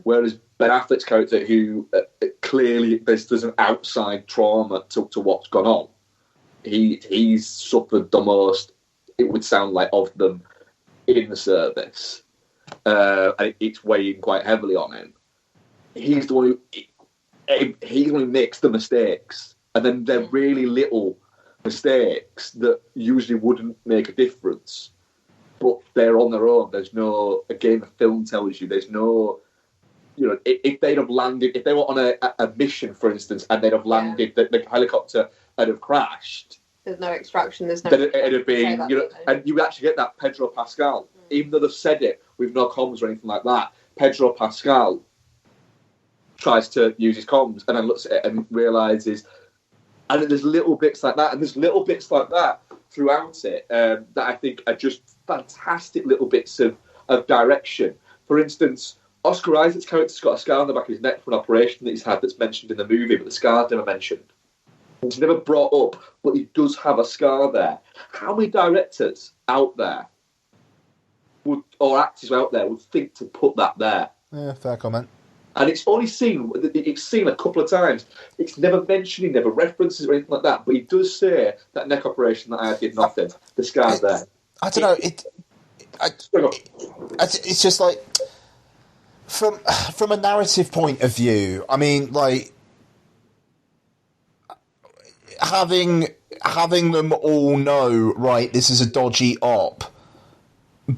Whereas Ben Affleck's character, who clearly there's an outside trauma to what's gone on, he's suffered the most, it would sound like, of them in the service. And it's weighing quite heavily on him. He's the one who makes the mistakes, and then they're really little mistakes that usually wouldn't make a difference. but they're on their own. There's no, again, the film tells you, there's no, you know, if they'd have landed, if they were on a mission, for instance, and they'd have landed, the helicopter had have crashed. There's no extraction, there's no... Then it'd have been, you know, and you actually get that Pedro Pascal, even though they've said it with no comms or anything like that, Pedro Pascal tries to use his comms and then looks at it and realises, and there's little bits like that, and there's little bits like that throughout it that I think are just fantastic little bits of direction. For instance, Oscar Isaac's character's got a scar on the back of his neck for an operation that he's had that's mentioned in the movie, but the scar's never mentioned. It's never brought up, but he does have a scar there. How many directors out there or actors out there would think to put that there? Yeah, fair comment. And it's only seen a couple of times. It's never mentioned, he never references or anything like that, but he does say that neck operation that I did nothing. The scar's there. I don't know. It's just like, from a narrative point of view, I mean, like, having them all know, right, this is a dodgy op,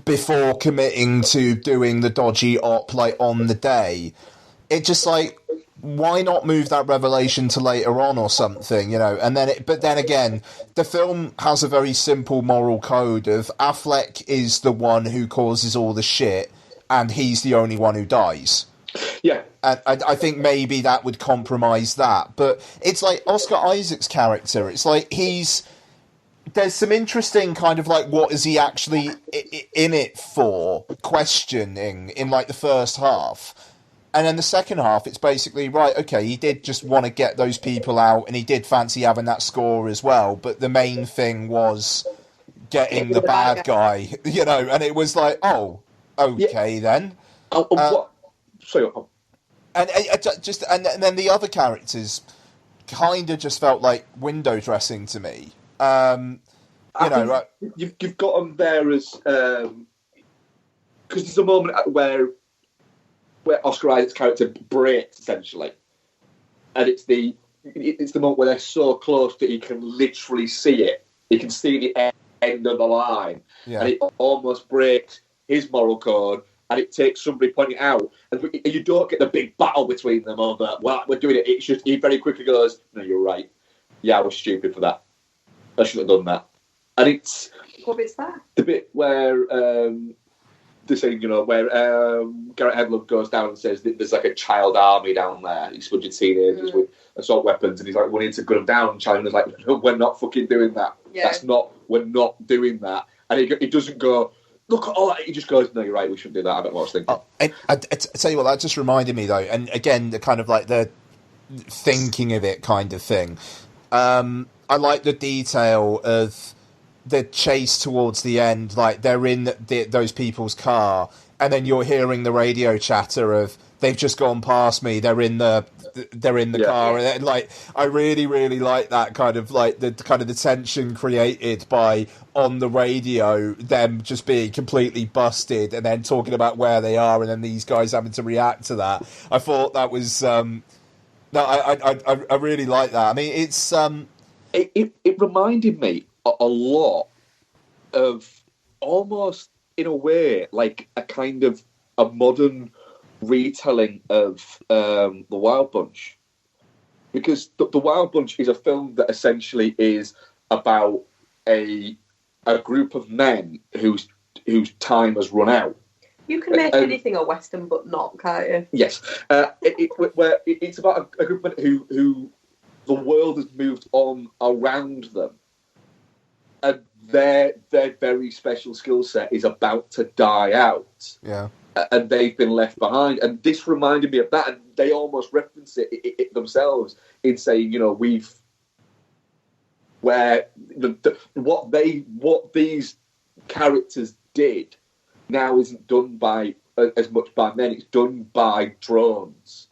before committing to doing the dodgy op, like, on the day, it just, like, why not move that revelation to later on or something, you know? And then, but then again, the film has a very simple moral code of Affleck is the one who causes all the shit, and he's the only one who dies. Yeah. And I think maybe that would compromise that. But it's like Oscar Isaac's character, it's like there's some interesting kind of like, what is he actually in it for, questioning in like the first half. And then the second half, it's basically, right, okay, he did just want to get those people out, and he did fancy having that score as well, but the main thing was getting the bad guy, you know, and it was like, oh, okay, then. What? Sorry. And then the other characters kind of just felt like window dressing to me. Right? You've got them there as because there's a moment where Oscar Isaac's character breaks essentially, and it's the moment where they're so close that you can literally see it. You can see the end of the line, and it almost breaks his moral code. And it takes somebody pointing it out, and you don't get the big battle between them over, well, we're doing it. It's just, he very quickly goes, no, you're right. Yeah, I was stupid for that. I shouldn't have done that. And it's... What bit's that? The bit where, the scene, you know, where Garrett Hedlund goes down and says that there's like a child army down there. He's a bunch of teenagers with assault weapons, and he's like, we need to gun them down. And China's like, no, we're not fucking doing that. Yeah. We're not doing that. And he doesn't go... Look at all that. He just goes, no, you're right, we shouldn't do that. I don't know what I was thinking. I tell you what, that just reminded me, though, and again, the kind of like the thinking of it kind of thing. I like the detail of the chase towards the end, like they're in those people's car, and then you're hearing the radio chatter of, they've just gone past me, they're in the car, and then, like, I really, really like that kind of like the tension created by, on the radio, them just being completely busted and then talking about where they are, and then these guys having to react to that. I thought that was I really like that. I mean, it's it reminded me a lot of, almost in a way, like a kind of a modern retelling of The Wild Bunch, because the Wild Bunch is a film that essentially is about a group of men whose time has run out. You can make anything a western, but not, can't you? Yes, it's about a group of men who the world has moved on around them, and their very special skill set is about to die out. Yeah. And they've been left behind. And this reminded me of that, and they almost reference it themselves in saying, you know, what these characters did now isn't done by as much by men, it's done by drones.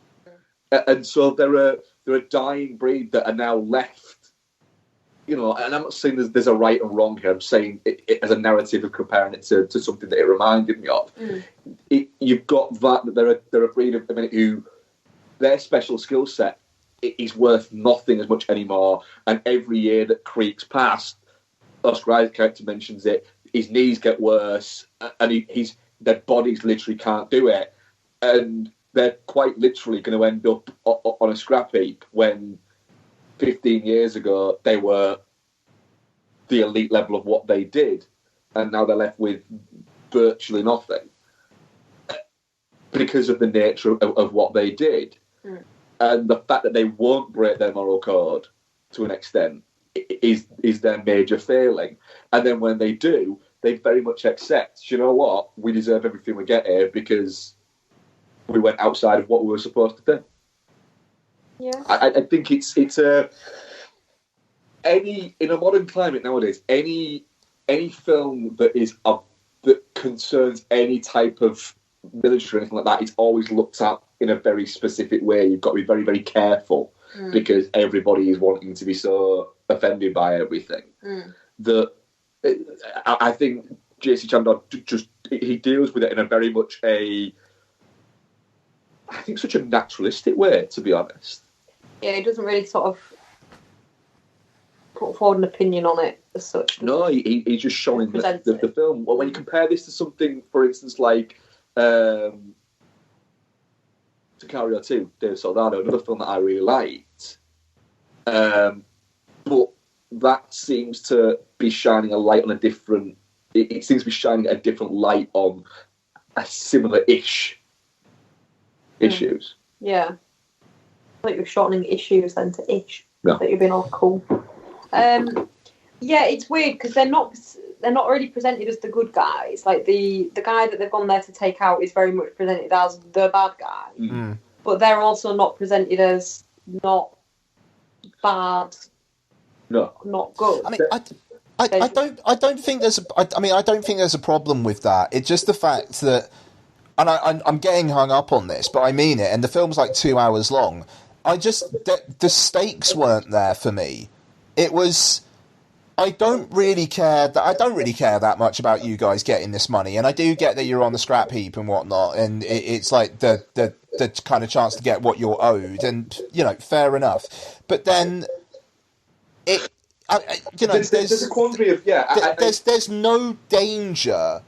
And so they're a dying breed that are now left. You know, and I'm not saying there's a right and wrong here. I'm saying it as a narrative of comparing it to something that it reminded me of. You've got that they're a breed of men who their special skill set is worth nothing as much anymore. And every year that creaks past, Oscar Isaac's character mentions it, his knees get worse, and their bodies literally can't do it, and they're quite literally going to end up on a scrap heap when 15 years ago they were the elite level of what they did, and now they're left with virtually nothing because of the nature of what they did. And the fact that they won't break their moral code to an extent is their major failing. And then when they do, they very much accept, you know what, we deserve everything we get here because we went outside of what we were supposed to do. Yeah, I think it's in a modern climate nowadays, any film that concerns any type of military or anything like that, it's always looked at in a very specific way. You've got to be very, very careful because everybody is wanting to be so offended by everything. That I think J.C. Chandor he deals with it in a very much I think such a naturalistic way, to be honest. Yeah, he doesn't really sort of put forward an opinion on it as such. No, he's just showing the film. Well, when you compare this to something, for instance, like Sicario 2, David Soldado, another film that I really liked, but that seems to be shining a light on a different... It seems to be shining a different light on a similar-ish issues. Yeah. Like you're shortening issues then to ish. No. That you're being all cool. Yeah, it's weird because they're not really presented as the good guys. Like the guy that they've gone there to take out is very much presented as the bad guy, but they're also not presented as not bad, not good. I mean, I don't think there's I don't think there's a problem with that. It's just the fact that, and I'm getting hung up on this, but I mean it. And the film's like 2 hours long. The stakes weren't there for me. It was. I don't really care that much about you guys getting this money, and I do get that you're on the scrap heap and whatnot, and it's like the kind of chance to get what you're owed, and fair enough. But then there's a quandary of there's no danger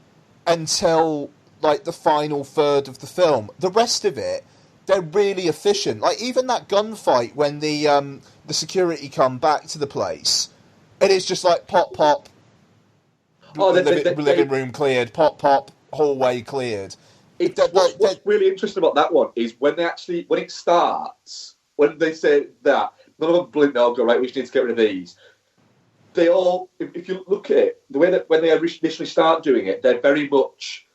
until like the final third of the film. The rest of it, they're really efficient. Like even that gunfight when the security come back to the place. It is just like pop, pop, living room cleared, pop, pop, hallway cleared. What's really interesting about that one is when it starts, when they say that, none of them blink, they'll go, right, we just need to get rid of these. They all, if you look at it, the way that when they initially start doing it, they're very much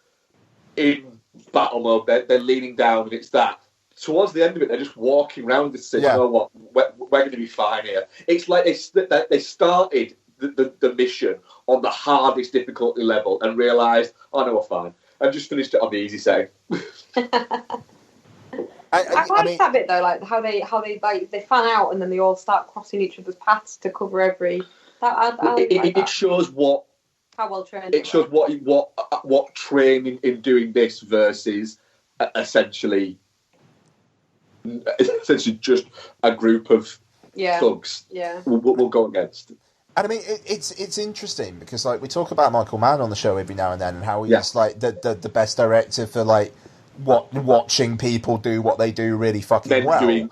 in battle mode, they're leaning down, and it's that. Towards the end of it, they're just walking around the city. You know what? We're going to be fine here. It's like they started the mission on the hardest difficulty level and realised, oh no, we're fine, and just finished it on the easy setting. I like that bit though, like how they like they fan out and then they all start crossing each other's paths to cover every. It shows how well trained. It shows what training in doing this versus essentially just a group of thugs we'll go against. And I mean, it's interesting because like we talk about Michael Mann on the show every now and then and how he's like the best director for like watching people do what they do really fucking well. But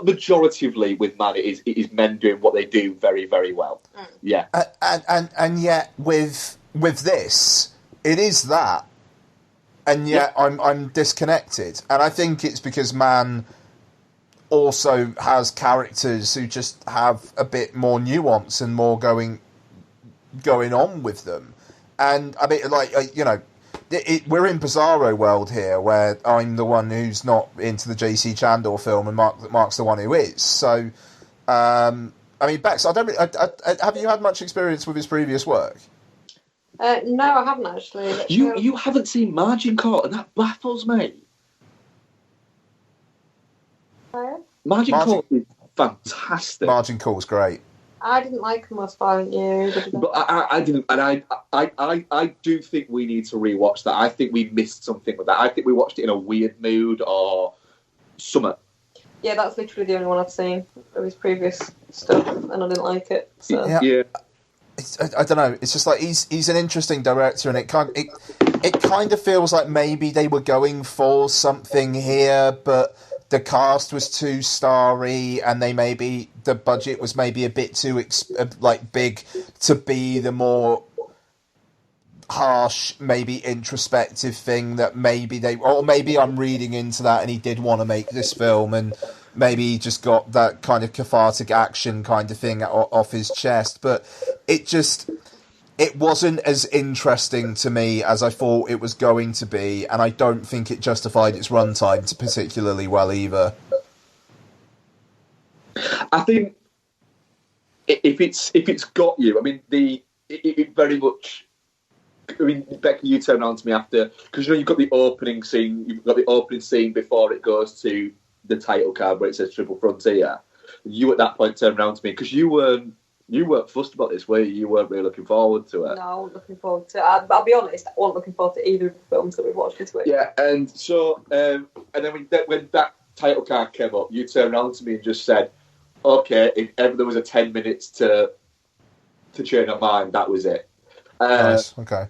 majoritively with Mann it is men doing what they do very, very well. Yeah. And yet with this, it is that. And yet I'm disconnected. And I think it's because Mann also has characters who just have a bit more nuance and more going on with them. And I mean, like, we're in Bizarro world here where I'm the one who's not into the J.C. Chandor film and Mark's the one who is. So, I mean, Bex, have you had much experience with his previous work? No, I haven't actually. You haven't seen Margin Court, and that baffles me. Margin Court is fantastic. Margin Court's great. I didn't like The Most Violent Year. But I didn't, and I do think we need to rewatch that. I think we missed something with that. I think we watched it in a weird mood or something. Yeah, that's literally the only one I've seen of his previous stuff, and I didn't like it. So. Yeah. I don't know. It's just like he's an interesting director, and it kind of feels like maybe they were going for something here, but the cast was too starry, and the budget was maybe a bit too big to be the more harsh, maybe introspective thing that maybe I'm reading into that, and he did want to make this film, and maybe he just got that kind of cathartic action kind of thing off his chest, but it wasn't as interesting to me as I thought it was going to be, and I don't think it justified its runtime particularly well either. I think if it's got you, I mean, it very much. I mean, Becky, you turned around to me after, because you've got the opening scene. You've got the opening scene before it goes to the title card where it says Triple Frontier. You at that point turned around to me because you weren't fussed about this, were you? You weren't really looking forward to it. No, I wasn't looking forward to it. I'll be honest, I wasn't looking forward to either of the films that we've watched this week. Yeah, and so and then when that title card came up, you turned around to me and just said, "Okay, if ever there was a 10 minutes to change our mind, that was it." Nice. Okay.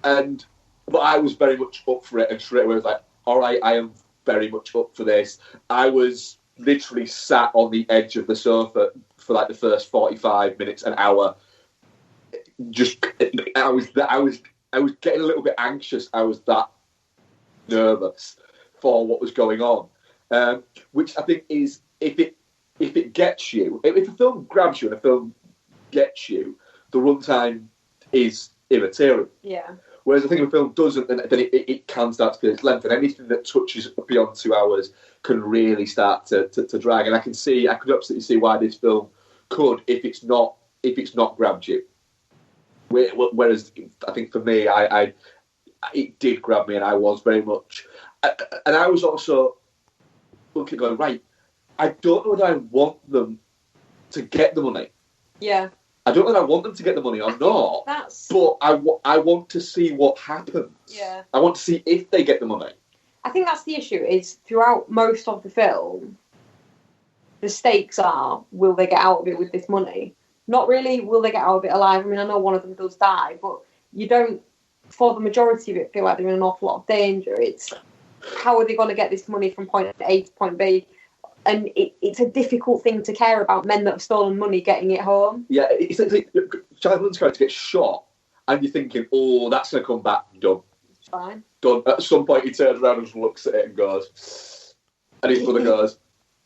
But I was very much up for it, and straight away I was like, all right, I am very much up for this. I was literally sat on the edge of the sofa for like the first 45 minutes, an hour. I was getting a little bit anxious. I was that nervous for what was going on, which I think is if it gets you, if a film grabs you and a film gets you, the runtime is immaterial. Yeah. Whereas I think if a film doesn't, then it can start to feel its length, and anything that touches beyond 2 hours can really start to drag. And I could absolutely see why this film could, if it's not grabbed you. Whereas I think for me, it did grab me, and I was very much, and I was also looking, going, right, I don't know whether I want them to get the money. Yeah. I don't know whether I want them to get the money or not, but I want to see what happens. Yeah. I want to see if they get the money. I think that's the issue, is throughout most of the film, the stakes are, will they get out of it with this money? Not really, will they get out of it alive? I mean, I know one of them does die, but you don't, for the majority of it, feel like they're in an awful lot of danger. It's, how are they going to get this money from point A to point B? And it's a difficult thing to care about, men that have stolen money getting it home. Yeah, it's like Charlie Hunnam's character gets shot, and you're thinking, oh, that's going to come back, done. It's fine. Done. At some point, he turns around and looks at it and goes, and his brother goes,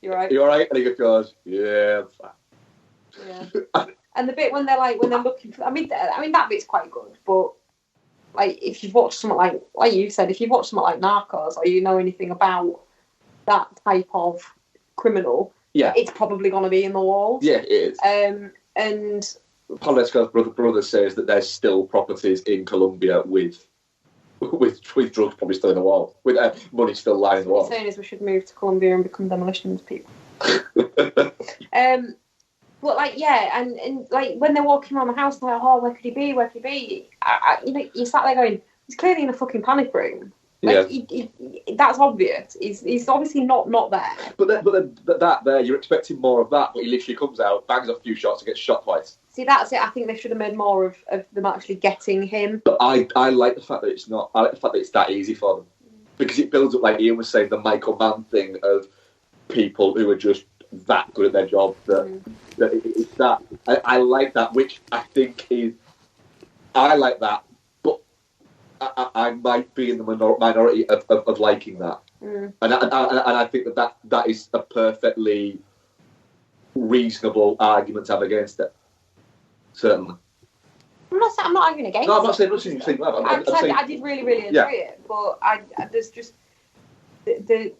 "You're right. You all right?" And he goes, "Yeah, I'm fine." Yeah. And the bit when they're looking for, I mean that bit's quite good, but like if you've watched something like you said, if you've watched something like Narcos, or you know anything about that type of criminal, it's probably going to be in the walls. Yeah, it is. And Pablo Escobar's brother says that there's still properties in Colombia with drugs probably still in the wall, with money still lying in the wall. What you're saying is we should move to Colombia and become demolitions people. But and like when they're walking around the house, they're like, oh, where could he be? Where could he be? You sat there going, he's clearly in a fucking panic room. Like, that's obvious. He's obviously not there. But that there, you're expecting more of that, but he literally comes out, bangs off a few shots, and gets shot twice. See, that's it. I think they should have made more of them actually getting him. But I like the fact that it's not. I like the fact that it's that easy for them, because it builds up, like Ian was saying, the Michael Mann thing of people who are just that good at their job. It's that. I like that, which I think is. I like that. I might be in the minority of liking that, and I think that is a perfectly reasonable argument to have against it. Certainly, I'm not arguing against. No, I'm not saying you think that. I'm saying I did really enjoy it, but there's just they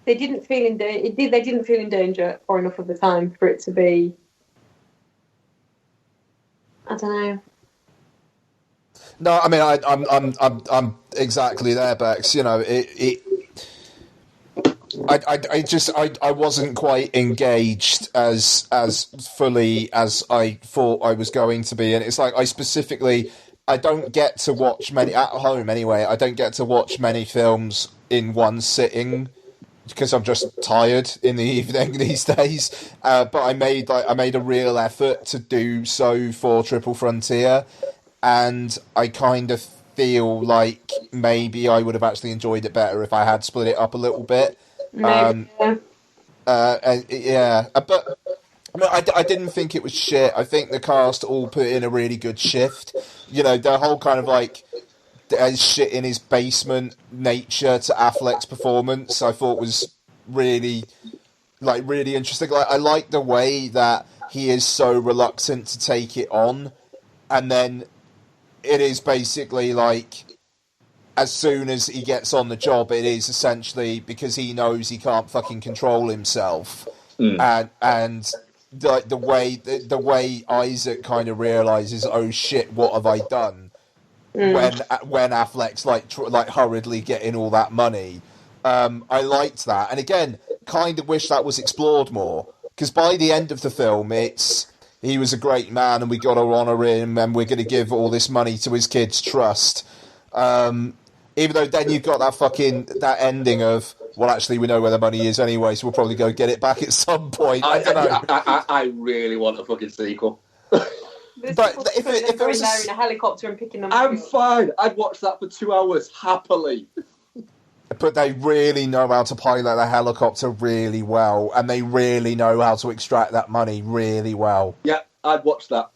didn't feel in danger. They didn't feel in danger for enough of the time for it to be. I don't know. No, I mean I'm exactly there, Bex. You know, I wasn't quite engaged as fully as I thought I was going to be, and it's like I don't get to watch many at home anyway. I don't get to watch many films in one sitting because I'm just tired in the evening these days. But I made a real effort to do so for Triple Frontier, and I kind of feel like maybe I would have actually enjoyed it better if I had split it up a little bit. Maybe, But I didn't think it was shit. I think the cast all put in a really good shift. You know, the whole kind of like shit in his basement nature to Affleck's performance, I thought was really interesting. Like, I like the way that he is so reluctant to take it on, and then it is basically like, as soon as he gets on the job, it is essentially because he knows he can't fucking control himself, and the way Isaac kind of realizes, oh shit, what have I done? When Affleck's like hurriedly getting all that money, I liked that, and again, kind of wish that was explored more, because by the end of the film, he was a great man, and we got to honour him, and we're going to give all this money to his kids' trust. Even though then you've got that ending of, well, actually, we know where the money is anyway, so we'll probably go get it back at some point. I don't know. I really want a fucking sequel. But if it was there in a helicopter and picking them up, I'm fine. I'd watch that for 2 hours happily. But they really know how to pilot a helicopter really well, and they really know how to extract that money really well. Yeah, I'd watch that.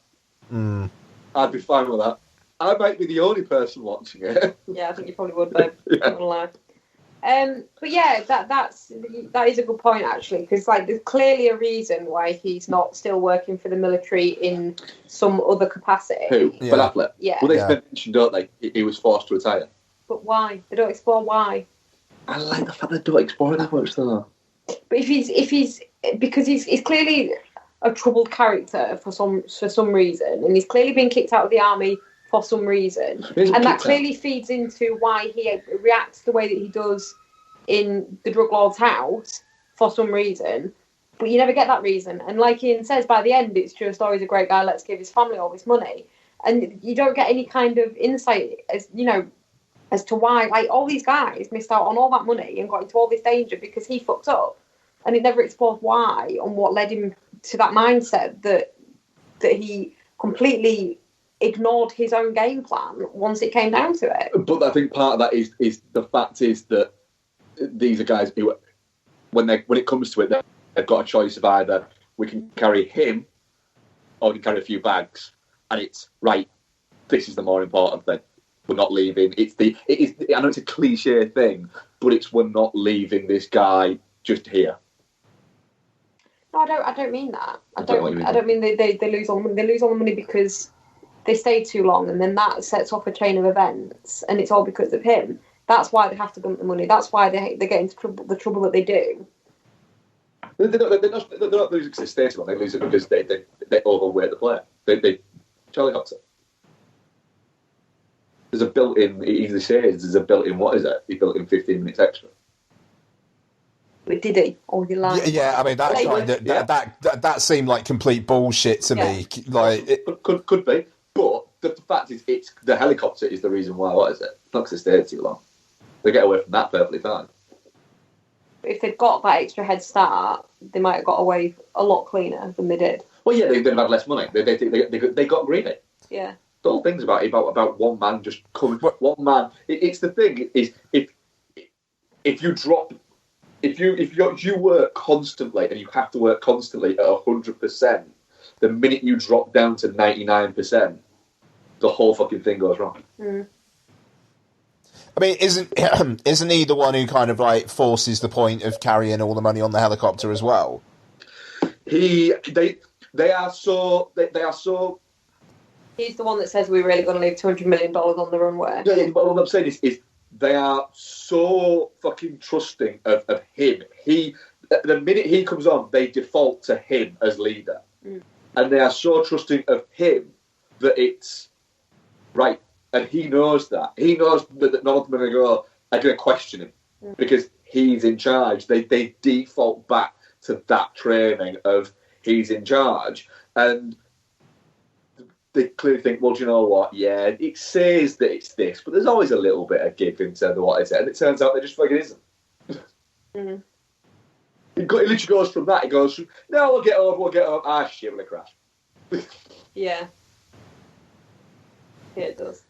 I'd be fine with that. I might be the only person watching it. Yeah, I think you probably would, babe. Not gonna lie. But yeah, that is a good point, actually, because like there's clearly a reason why he's not still working for the military in some other capacity. Who? Yeah. Ben Affleck? Yeah. Well, they mentioned, don't they? He was forced to retire. But why? They don't explore why. I like the fact they don't explore that much, though. But if he's because he's clearly a troubled character for some reason, and he's clearly been kicked out of the army for some reason, and that clearly feeds into why he reacts the way that he does in the drug lord's house for some reason. But you never get that reason, and like Ian says, by the end it's just, oh, he's a great guy, let's give his family all this money, and you don't get any kind of insight as to why, like, all these guys missed out on all that money and got into all this danger because he fucked up, and it never explores why and what led him to that mindset that he completely ignored his own game plan once it came down to it. But I think part of that is the fact is that these are guys who, when it comes to it, they've got a choice of either we can carry him or we can carry a few bags, and it's right. This is the more important thing. We're not leaving. It is. I know it's a cliche thing, but it's we're not leaving this guy just here. No, I don't mean that. I don't mean they lose all the money. They lose all the money because they stay too long, and then that sets off a chain of events, and it's all because of him. That's why they have to dump the money. That's why they get into the trouble that they do. They're not losing because they stay too long. They lose it because they overweight the player. Charlie Hoxer. There's a built-in. He says there's a built-in. What is it? He built in 15 minutes extra. But did he? Or did he lie? Yeah, I mean that seemed like complete bullshit to me. Like could be, but the fact is, it's the helicopter is the reason why. What is it? Not because they stayed too long. They get away from that perfectly fine. If they'd got that extra head start, they might have got away a lot cleaner than they did. Well, yeah, they'd have had less money. They got greedy. Yeah. The whole thing's about one man just coming. One man. It's the thing is if you drop. If you work constantly and you have to work constantly at 100%, the minute you drop down to 99%, the whole fucking thing goes wrong. I mean, isn't he the one who kind of like forces the point of carrying all the money on the helicopter as well? They are so. He's the one that says we're really going to leave $200 million on the runway. Yeah, but what I'm saying is they are so fucking trusting of him. The minute he comes on, they default to him as leader. And they are so trusting of him that it's right. And he knows that. He knows that none of them are going to question him because he's in charge. They default back to that training of he's in charge. And they clearly think, well, do you know what? Yeah, it says that it's this, but there's always a little bit of give in terms of what is it, and it turns out they just fucking isn't. He literally goes from that. He goes, no, we'll get home. Ah, shit, we're going to crash. Yeah. Yeah, it does.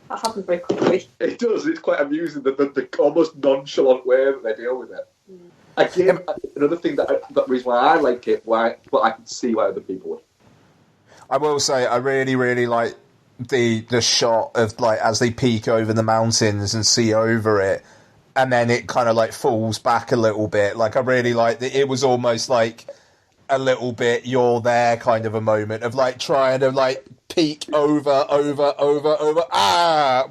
That happens very quickly. It does. It's quite amusing, the almost nonchalant way that they deal with it. Again, another thing that reason why I like it, but I can see why other people would. I will say, I really, really like the shot of, like, as they peek over the mountains and see over it, and then it kind of, like, falls back a little bit. Like, I really like that. It was almost like a little bit you're there kind of a moment of, like, trying to, like, peek over,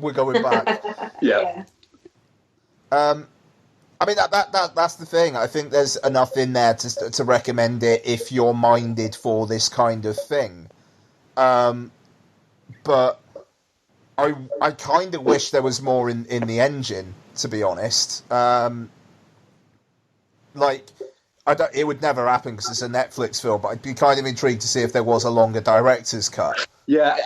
we're going back. Yeah. I mean, that's the thing. I think there's enough in there to recommend it if you're minded for this kind of thing. But I kind of wish there was more in the engine, to be honest. It would never happen because it's a Netflix film, but I'd be kind of intrigued to see if there was a longer director's cut. Yeah,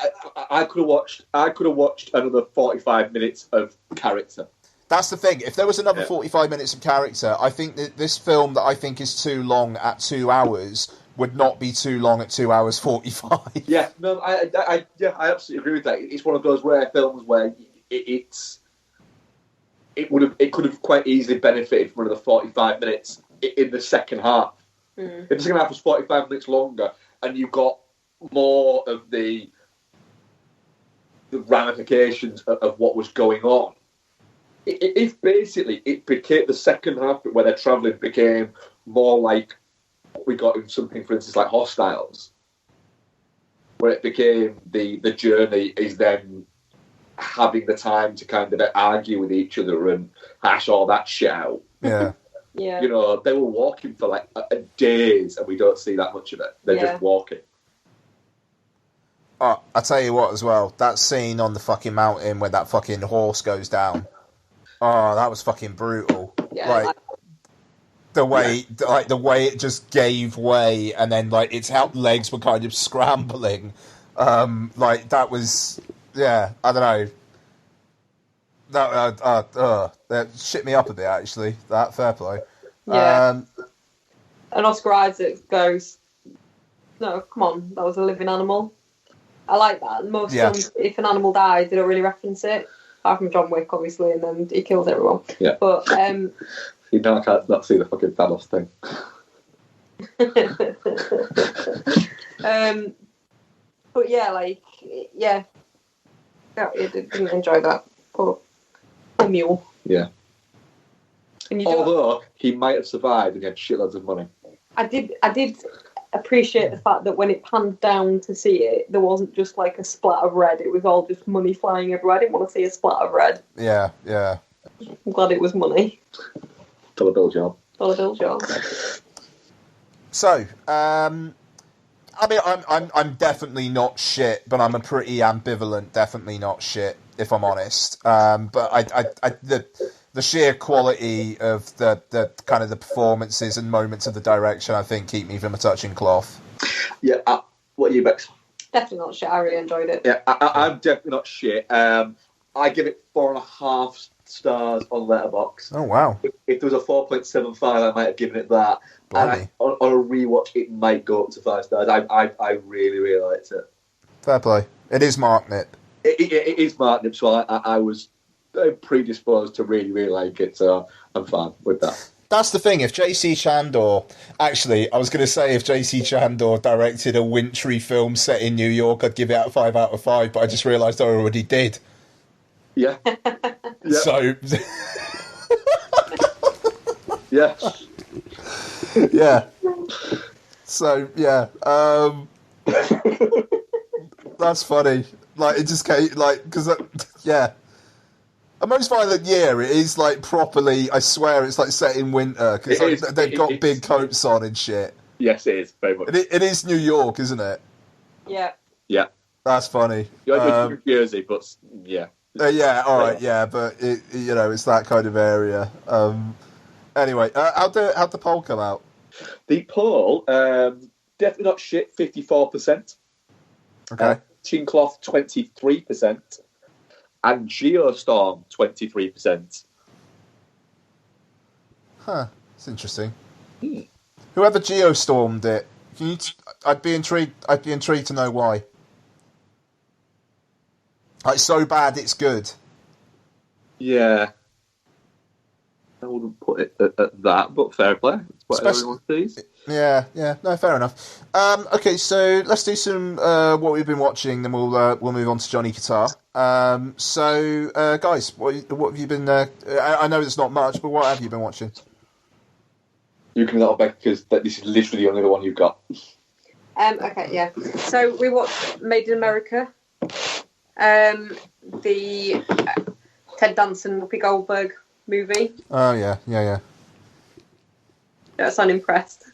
I could have watched another 45 minutes of character. That's the thing. If there was another 45 minutes of character, I think that this film that I think is too long at 2 hours would not be too long at 2 hours 45. Yeah, no, I absolutely agree with that. It's one of those rare films where it could have quite easily benefited from another 45 minutes in the second half. If the second half was 45 minutes longer and you got more of the ramifications of what was going on, if basically it became the second half where they're travelling became more like what we got in something, for instance, like Hostiles, where it became the journey is then having the time to kind of argue with each other and hash all that shit out. Yeah. Yeah. You know, they were walking for like days and we don't see that much of it. They're just walking. Oh, I'll tell you what as well, that scene on the fucking mountain where that fucking horse goes down. Oh, that was fucking brutal. Yeah, like the way it just gave way, and then like its legs were kind of scrambling. Like that was, I don't know. That shit me up a bit actually. That fair play. Yeah. And Oscar Isaac goes, "No, come on, that was a living animal." I like that. Most films, if an animal dies, they don't really reference it. Apart from John Wick, obviously, and then he kills everyone. Yeah. But you know, I can't not see the fucking Thanos thing. But I didn't enjoy that. Poor mule. Yeah. And although he might have survived and he had shitloads of money. I did appreciate the fact that when it panned down to see it, there wasn't just like a splat of red. It was all just money flying everywhere. I didn't want to see a splat of red. Yeah. I'm glad it was money. Dollar bill job. So, I mean, I'm definitely not shit, but I'm a pretty ambivalent, definitely not shit, if I'm honest. But the sheer quality of the kind of the performances and moments of the direction, I think, keep me from a touching cloth. Yeah, what are you, Bex? Definitely not shit. I really enjoyed it. Yeah, I'm definitely not shit. I give it 4.5 stars on Letterboxd. Oh, wow. If there was a 4.75, I might have given it that. Bloody. On a rewatch, it might go up to 5 stars. I really, really liked it. Fair play. It is Mark Nip. It is Mark Nip, so I was predisposed to really, really like it, so I'm fine with that. That's the thing. If J.C. Chandor... Actually, I was going to say if J.C. Chandor directed a wintry film set in New York, I'd give it 5 out of 5, but I just realised I already did. Yeah. So... yeah. Yeah. So, yeah. That's funny. Like, it just came... Like, because... yeah. A most violent year. It is like properly. I swear, it's like set in winter because they've got big coats on and shit. Yes, it is very much. It is New York, isn't it? Yeah. Yeah. That's funny. New Jersey, but yeah. Yeah. All right. Yeah, but it's that kind of area. Anyway, how'd the poll come out? The poll, definitely not shit. 54%. Okay. Tin Cloth 23%. And Geostorm, 23%. Huh. It's interesting. Whoever geostormed it, I'd be intrigued. I'd be intrigued to know why. Like, so bad, it's good. Yeah. I wouldn't put it at that, but fair play. It's what everyone sees. Yeah. No, fair enough. Okay, so let's do some what we've been watching, then we'll move on to Johnny Guitar. Guys, what have you been? I know there's not much, but what have you been watching? You can that'll back because this is literally the only one you've got. Okay, yeah. So we watched Made in America. The Ted Danson, Whoopi Goldberg movie. Oh yeah. That's unimpressed.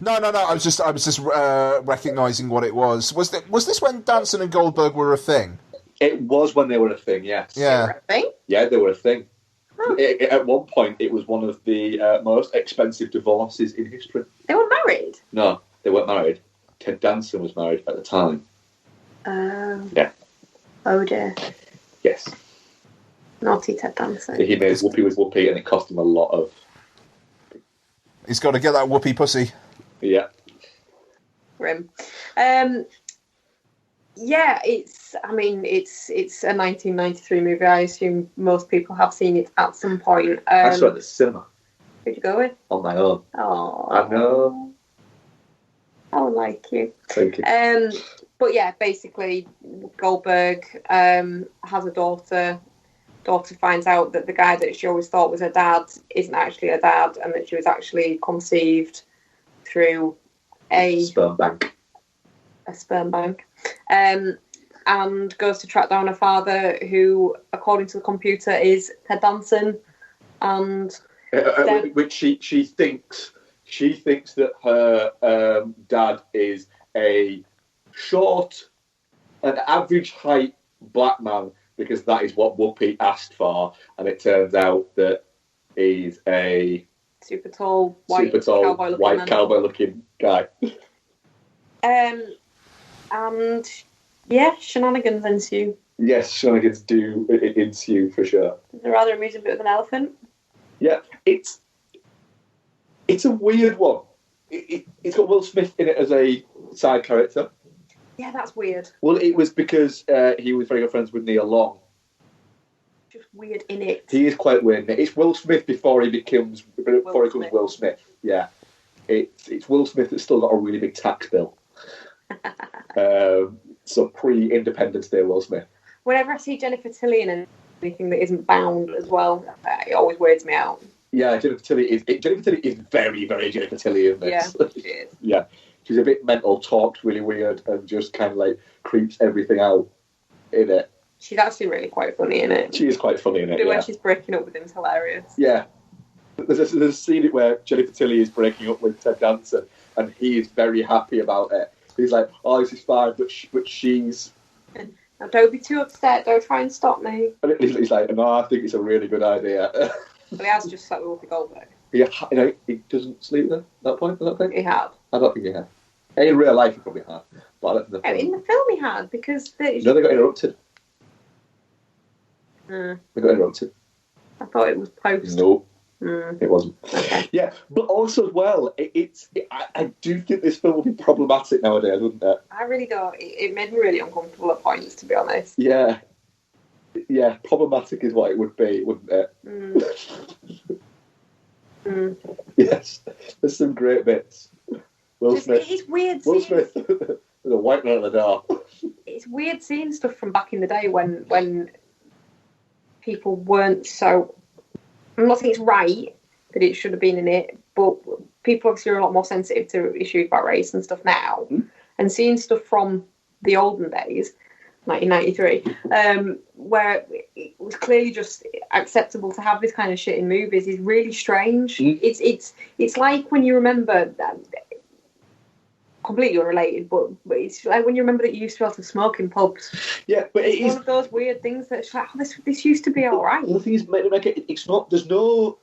No. I was just recognising what it was. Was this when Danson and Goldberg were a thing? It was when they were a thing. Yes. Yeah. They were a thing? Yeah, they were a thing. Oh. At one point, it was one of the most expensive divorces in history. They were married? No, they weren't married. Ted Danson was married at the time. Yeah. Oh dear. Yes. Naughty Ted Danson. He made Whoopi with Whoopi, and it cost him a lot of. He's got to get that Whoopi pussy. Yeah. Grim. Yeah, it's a 1993 movie. I assume most people have seen it at some point. I saw it at the cinema. Who'd you go with? On my own. Oh, I know. I would like you. Thank you. But yeah, basically, Goldberg has a daughter. Daughter finds out that the guy that she always thought was her dad isn't actually her dad, and that she was actually conceived through a sperm bank. And goes to track down her father, who, according to the computer, is Ted Danson, and which she thinks that her dad is a short, an average height black man, because that is what Whoopi asked for, and it turns out that he's a super tall white cowboy looking guy. And yeah, shenanigans ensue. Yes, shenanigans do ensue for sure. It's a rather amusing bit with an elephant. Yeah, it's a weird one. It's got Will Smith in it as a side character. Yeah, that's weird. Well, it was because he was very good friends with Nia Long. Just weird in it. He is quite weird in it. It's Will Smith before he becomes Will Smith. Yeah, it's Will Smith that's still got a really big tax bill. So pre-Independence Day Will Smith. Whenever I see Jennifer Tilly in anything that isn't bound as well, it always weirds me out. Yeah, Jennifer Tilly is very, very Jennifer Tilly in this. Yeah, she is. Yeah, she's a bit mental, talks really weird, and just kind of like creeps everything out in it. She's actually really quite funny in it. She is quite funny in it. When she's breaking up with him is hilarious. Yeah, there's a scene where Jennifer Tilly is breaking up with Ted Danson, and he is very happy about it. He's like, "Oh, this is fine," but she's. Now, don't be too upset. Don't try and stop me. And he's like, "No, I think it's a really good idea." Well, he has just slept with Whoopi Goldberg. Yeah, he doesn't sleep with her at that point. I don't think he had. I don't think he had. In real life, he probably had, but I don't think in the film he had because they got interrupted. They got interrupted. I thought it was post. No. It wasn't. Okay. Yeah, but also as well, I do think this film would be problematic nowadays, wouldn't it? I really don't. It made me really uncomfortable at points, to be honest. Yeah, problematic is what it would be, wouldn't it? Yes, there's some great bits. Will Smith. It's weird. Will Smith. There's a white man at the door. It's weird seeing stuff from back in the day when people weren't so. I'm not saying it's right that it should have been in it, but people obviously are a lot more sensitive to issues about race and stuff now. And seeing stuff from the olden days, 1993, where it was clearly just acceptable to have this kind of shit in movies is really strange. It's like when you remember that. Completely unrelated, but it's like when you remember that you used to be able to smoke in pubs. Yeah, but it's one of those weird things that's like, this used to be all right. The thing is, it's not. There's no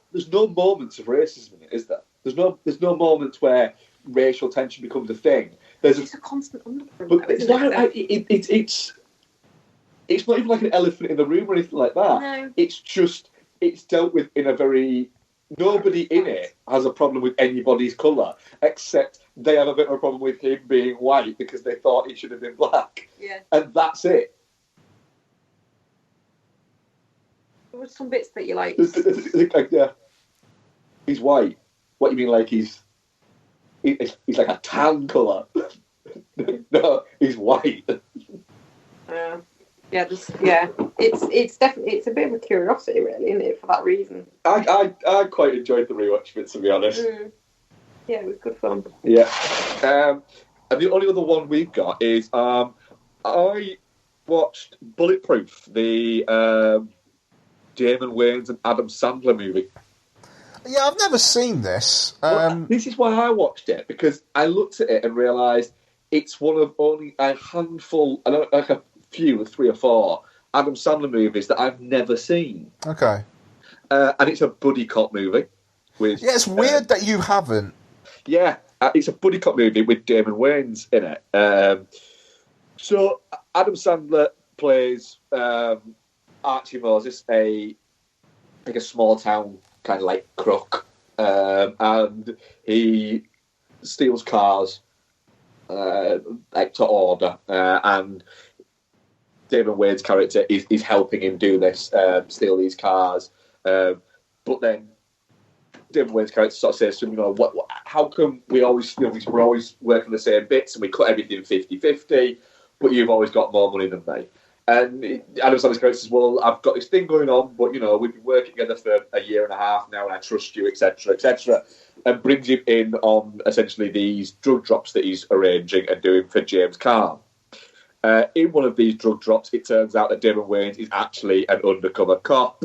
moments of racism in it, is there? There's no moments where racial tension becomes a thing. It's a constant undercurrent. But it's not even like an elephant in the room or anything like that. No. It's dealt with in a very nobody in it has a problem with anybody's colour, except they have a bit of a problem with him being white because they thought he should have been black. Yeah. And that's it. There were some bits that you like. Yeah. He's white. What do you mean, like he's like a tan colour? No, he's white. It's definitely a bit of a curiosity, really, isn't it? For that reason. I quite enjoyed the rewatch bit, to be honest. Yeah, it was good fun. Yeah. And the only other one we've got is I watched Bulletproof, the Damon Wayans and Adam Sandler movie. Yeah, I've never seen this. Well, this is why I watched it, because I looked at it and realised it's one of only a handful, like a few, 3 or 4, Adam Sandler movies that I've never seen. Okay. And it's a buddy cop movie. With, it's weird that you haven't. Yeah, it's a buddy cop movie with Damon Wayans in it. So Adam Sandler plays Archie Moses, a small town kind of like crook, and he steals cars like to order, and Damon Wayans' character is helping him do this, steal these cars, but then Damon Wayans' character sort of says to him, how come we're always working the same bits and we cut everything 50-50, but you've always got more money than me? And Adam Sandler's character says, well, I've got this thing going on, but, we've been working together for a year and a half now, and I trust you, etc., etc., and brings him in on, essentially, these drug drops that he's arranging and doing for James Caan. In one of these drug drops, it turns out that Damon Wayans is actually an undercover cop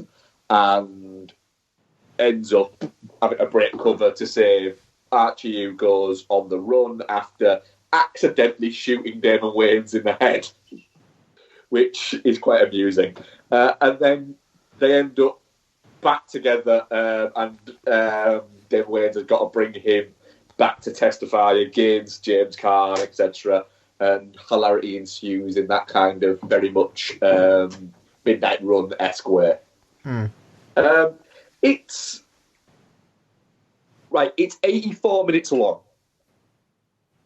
and ends up having to break cover to save Archie, who goes on the run after accidentally shooting Damon Wayans in the head, which is quite amusing. And then they end up back together, and Damon Wayans has got to bring him back to testify against James Caan, etc., and hilarity ensues in that kind of very much Midnight Run-esque way. It's 84 minutes long.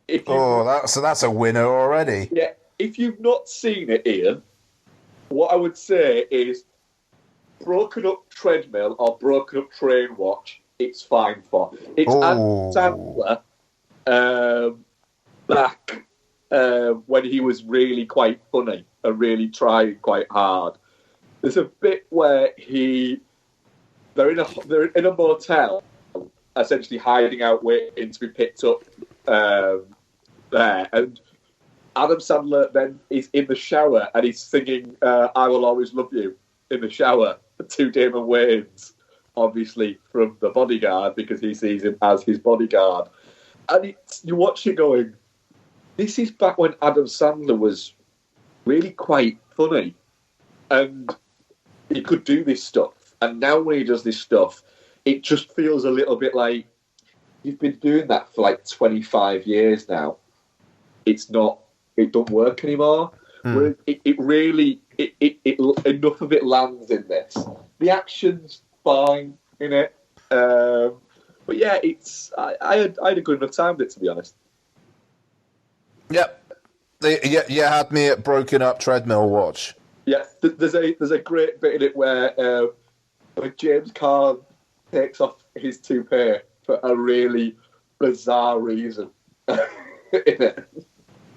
That's a winner already. Yeah. If you've not seen it, Ian, what I would say is broken up treadmill or broken up train watch, it's fine for. It's Adam Sandler back when he was really quite funny and really trying quite hard. There's a bit where they're in a motel, essentially hiding out, waiting to be picked up there, and Adam Sandler then is in the shower and he's singing "I Will Always Love You" in the shower to Damon Wayans, obviously from The Bodyguard, because he sees him as his bodyguard. And you watch it going, this is back when Adam Sandler was really quite funny and he could do this stuff. And now when he does this stuff, it just feels a little bit like you've been doing that for like 25 years now. It don't work anymore. Whereas it really enough of it lands in this. The action's fine in it, but yeah, I had a good enough time with it, to be honest. Yep, you had me at broken up treadmill watch. Yeah, there's a great bit in it where James Caan takes off his toupee for a really bizarre reason in it.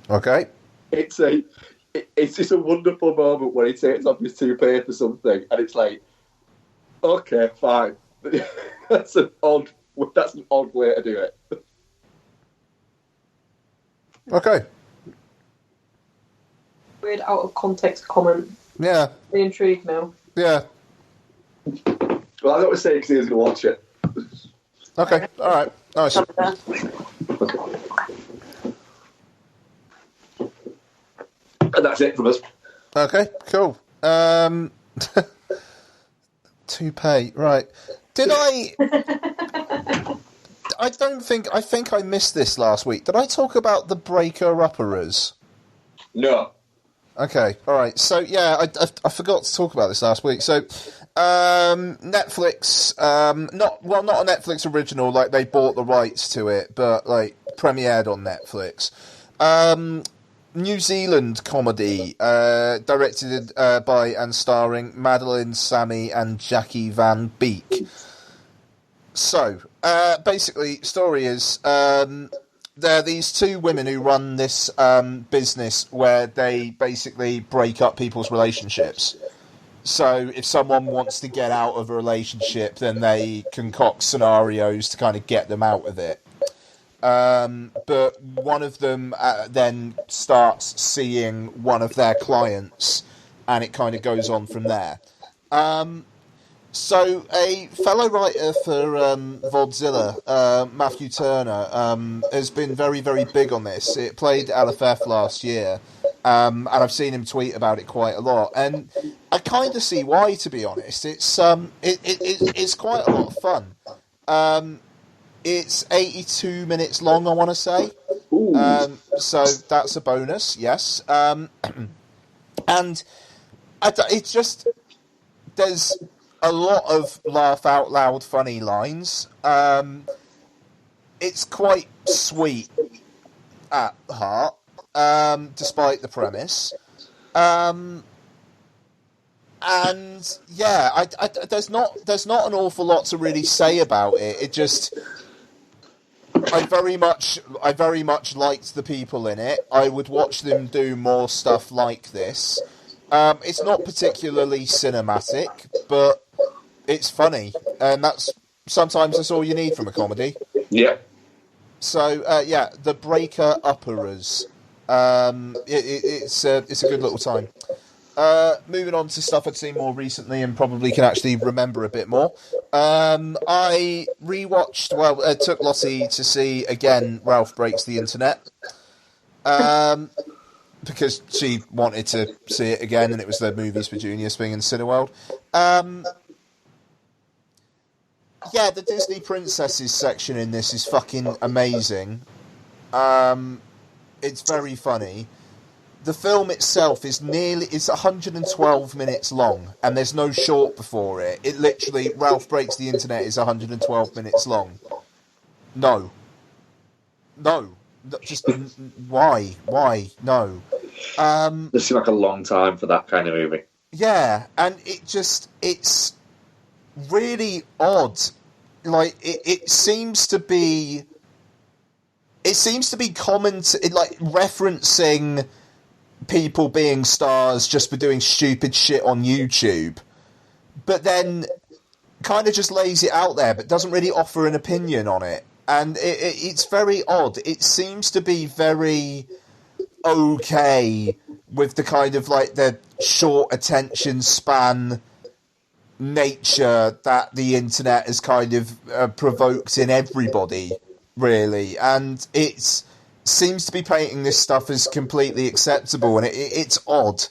Okay. It's just a wonderful moment where he takes off his toupee for something, and it's like, okay, fine. That's an odd way to do it. Okay. Weird out of context comment. Yeah. They intrigued now. Yeah. Well, I don't want to say because he was going to watch it. Okay. All right. Nice. And that's it from us. Okay, cool. Toupee, right. Did I... I think I missed this last week. Did I talk about the breaker-uppers? No. Okay, all right. So, yeah, I forgot to talk about this last week. So, Netflix, not a Netflix original, like they bought the rights to it, but like premiered on Netflix. New Zealand comedy, directed by and starring Madeline Sammy and Jackie Van Beek. So, basically, story is there are these two women who run this business where they basically break up people's relationships. So if someone wants to get out of a relationship, then they concoct scenarios to kind of get them out of it. But one of them then starts seeing one of their clients, and it kind of goes on from there. So a fellow writer for Vodzilla, Matthew Turner, has been very, very big on this. It played LFF last year. And I've seen him tweet about it quite a lot, and I kind of see why. To be honest, it's quite a lot of fun. It's 82 minutes long, I want to say, so that's a bonus. Yes, and it's just there's a lot of laugh out loud funny lines. It's quite sweet at heart. Despite the premise, and yeah, there's not an awful lot to really say about it. It just, I very much liked the people in it. I would watch them do more stuff like this. It's not particularly cinematic, but it's funny, and sometimes that's all you need from a comedy. Yeah. So yeah, The Breaker Upperers. It's a good little time. Moving on to stuff I'd seen more recently and probably can actually remember a bit more. I rewatched, took Lottie to see again Ralph Breaks the Internet. Because she wanted to see it again, and it was the Movies for Juniors thing in Cineworld. Yeah, the Disney Princesses section in this is fucking amazing. It's very funny. The film itself is it's 112 minutes long, and there's no short before it. It literally, Ralph Breaks the Internet is 112 minutes long. No. Just, why? No. This seems like a long time for that kind of movie. Yeah, and it's really odd. Like, it seems to be referencing people being stars just for doing stupid shit on YouTube, but then kind of just lays it out there, but doesn't really offer an opinion on it. And it's very odd. It seems to be very okay with the kind of like the short attention span nature that the internet has kind of provoked in everybody, really. And it seems to be painting this stuff as completely acceptable, and it's odd.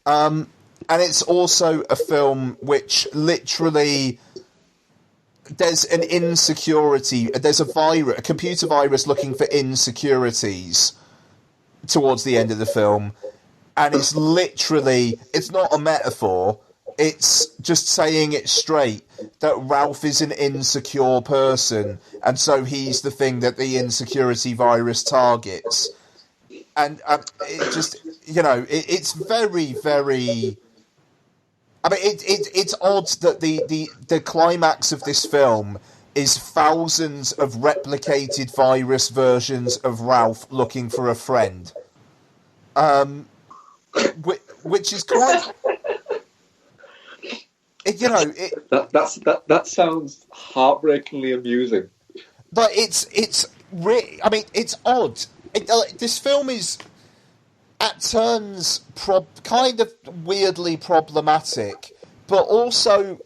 And it's also a film which literally, there's an insecurity, there's a computer virus looking for insecurities towards the end of the film, and it's not a metaphor, it's just saying it straight, that Ralph is an insecure person, and so he's the thing that the insecurity virus targets. And it just, it's very, very... I mean, it's odd that the climax of this film is thousands of replicated virus versions of Ralph looking for a friend. Which is quite... That sounds heartbreakingly amusing. But it's odd. This film is at turns kind of weirdly problematic, but also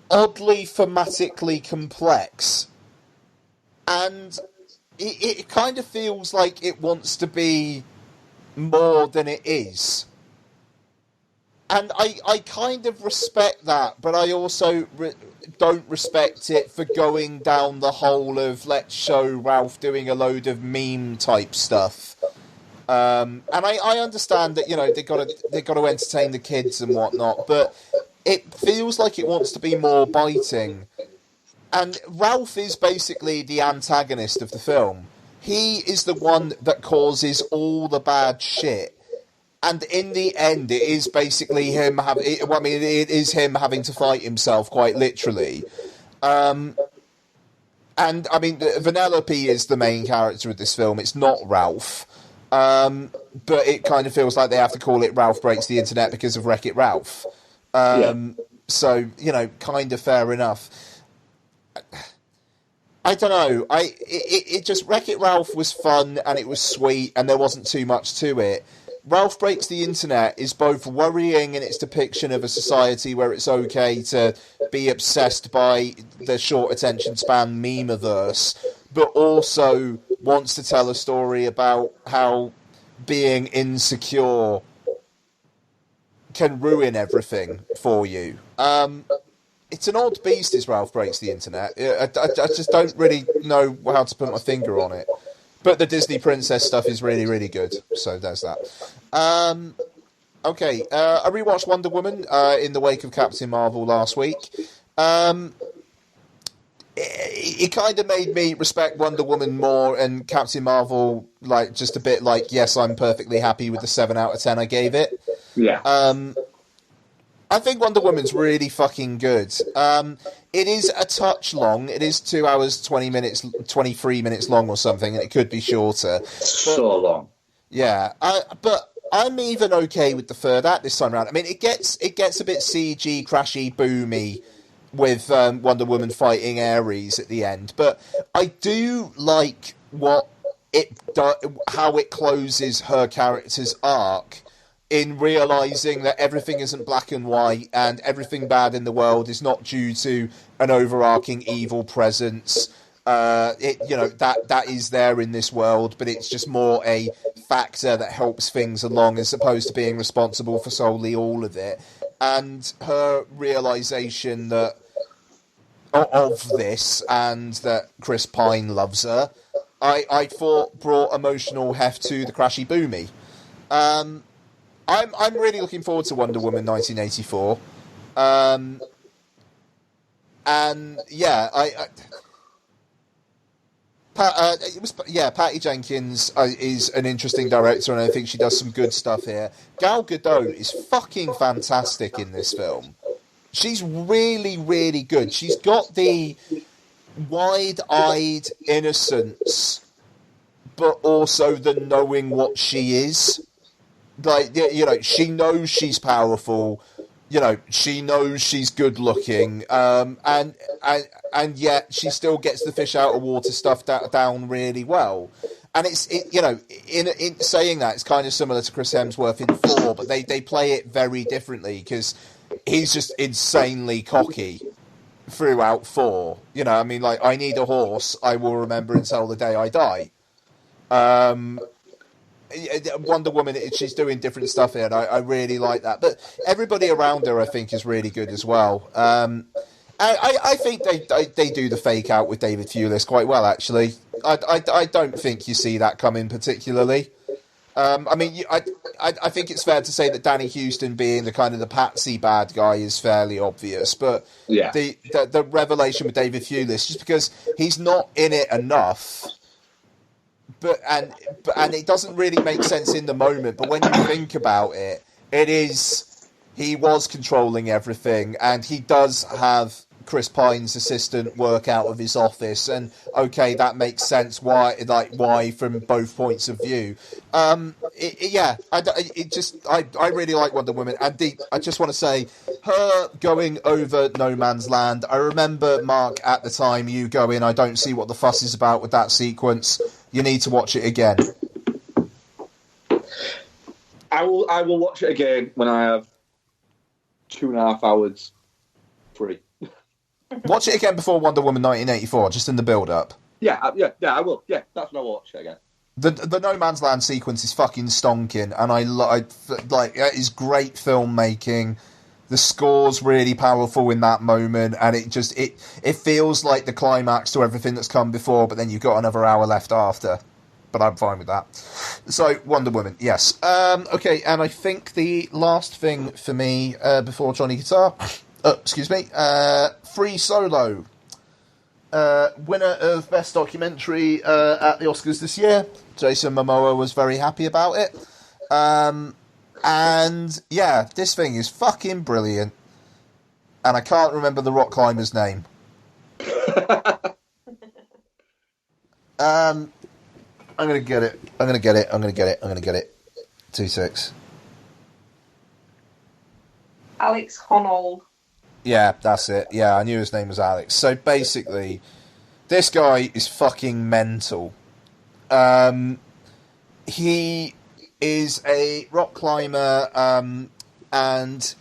oddly thematically complex, and it kind of feels like it wants to be more than it is. And I kind of respect that, but I also don't respect it for going down the whole of let's show Ralph doing a load of meme type stuff. And I understand that they got to entertain the kids and whatnot, but it feels like it wants to be more biting. And Ralph is basically the antagonist of the film. He is the one that causes all the bad shit. And in the end, it is basically him it is him having to fight himself, quite literally. And, I mean, Vanellope is the main character of this film. It's not Ralph. But it kind of feels like they have to call it Ralph Breaks the Internet because of Wreck-It Ralph. So, kind of fair enough. I don't know. It just Wreck-It Ralph was fun and it was sweet and there wasn't too much to it. Ralph Breaks the Internet is both worrying in its depiction of a society where it's okay to be obsessed by the short attention span meme-averse, but also wants to tell a story about how being insecure can ruin everything for you. It's an odd beast, is Ralph Breaks the Internet. I just don't really know how to put my finger on it. But the Disney princess stuff is really, really good. So there's that. Okay, I rewatched Wonder Woman in the wake of Captain Marvel last week. It kind of made me respect Wonder Woman more, and Captain Marvel, like, just a bit like, yes, I'm perfectly happy with the 7 out of 10 I gave it. Yeah. I think Wonder Woman's really fucking good. It is a touch long. It is 2 hours, 20 minutes, 23 minutes long or something, and it could be shorter. So long. Yeah, but I'm even okay with the third act this time around. I mean, it gets a bit CG, crashy, boomy with Wonder Woman fighting Ares at the end, but I do like how it closes her character's arc in realising that everything isn't black and white and everything bad in the world is not due to an overarching evil presence. That is there in this world, but it's just more a factor that helps things along as opposed to being responsible for solely all of it. And her realisation that of this and that Chris Pine loves her, I thought brought emotional heft to the crashy boomy. I'm really looking forward to Wonder Woman 1984. And yeah, Patty Jenkins is an interesting director, and I think she does some good stuff here. Gal Gadot is fucking fantastic in this film. She's really, really good. She's got the wide-eyed innocence, but also the knowing what she is. Like, she knows she's powerful. She knows she's good looking, and yet she still gets the fish out of water stuff down really well. And in saying that, it's kind of similar to Chris Hemsworth in Thor, but they play it very differently because he's just insanely cocky throughout Thor. I mean, like, I need a horse, I will remember until the day I die. Wonder Woman, she's doing different stuff here, and I really like that. But everybody around her, I think, is really good as well. I think they do the fake out with David Thewlis quite well, actually. I don't think you see that coming particularly. I mean, I think it's fair to say that Danny Houston being the kind of the patsy bad guy is fairly obvious, but yeah. the revelation with David Thewlis, just because he's not in it enough. But it doesn't really make sense in the moment. But when you think about it, he was controlling everything, and he does have Chris Pine's assistant work out of his office, and okay, that makes sense. Why from both points of view? I really like Wonder Woman, and I just want to say, her going over No Man's Land. I remember, Mark, at the time you going, I don't see what the fuss is about with that sequence. You need to watch it again. I will watch it again when I have 2.5 hours free. Watch it again before Wonder Woman 1984, just in the build-up. Yeah, I will. Yeah, that's when I'll watch it again. The No Man's Land sequence is fucking stonking, and I like it is great filmmaking. The score's really powerful in that moment, and it feels like the climax to everything that's come before, but then you've got another hour left after. but I'm fine with that. So, Wonder Woman, yes. Okay, and I think the last thing for me before Johnny Guitar, Free Solo. Winner of Best Documentary at the Oscars this year. Jason Momoa was very happy about it. And, yeah, this thing is fucking brilliant. And I can't remember the rock climber's name. I'm going to get it. I'm going to get it. 2-6. Alex Honnold. Yeah, that's it. Yeah, I knew his name was Alex. So basically, this guy is fucking mental. He is a rock climber, and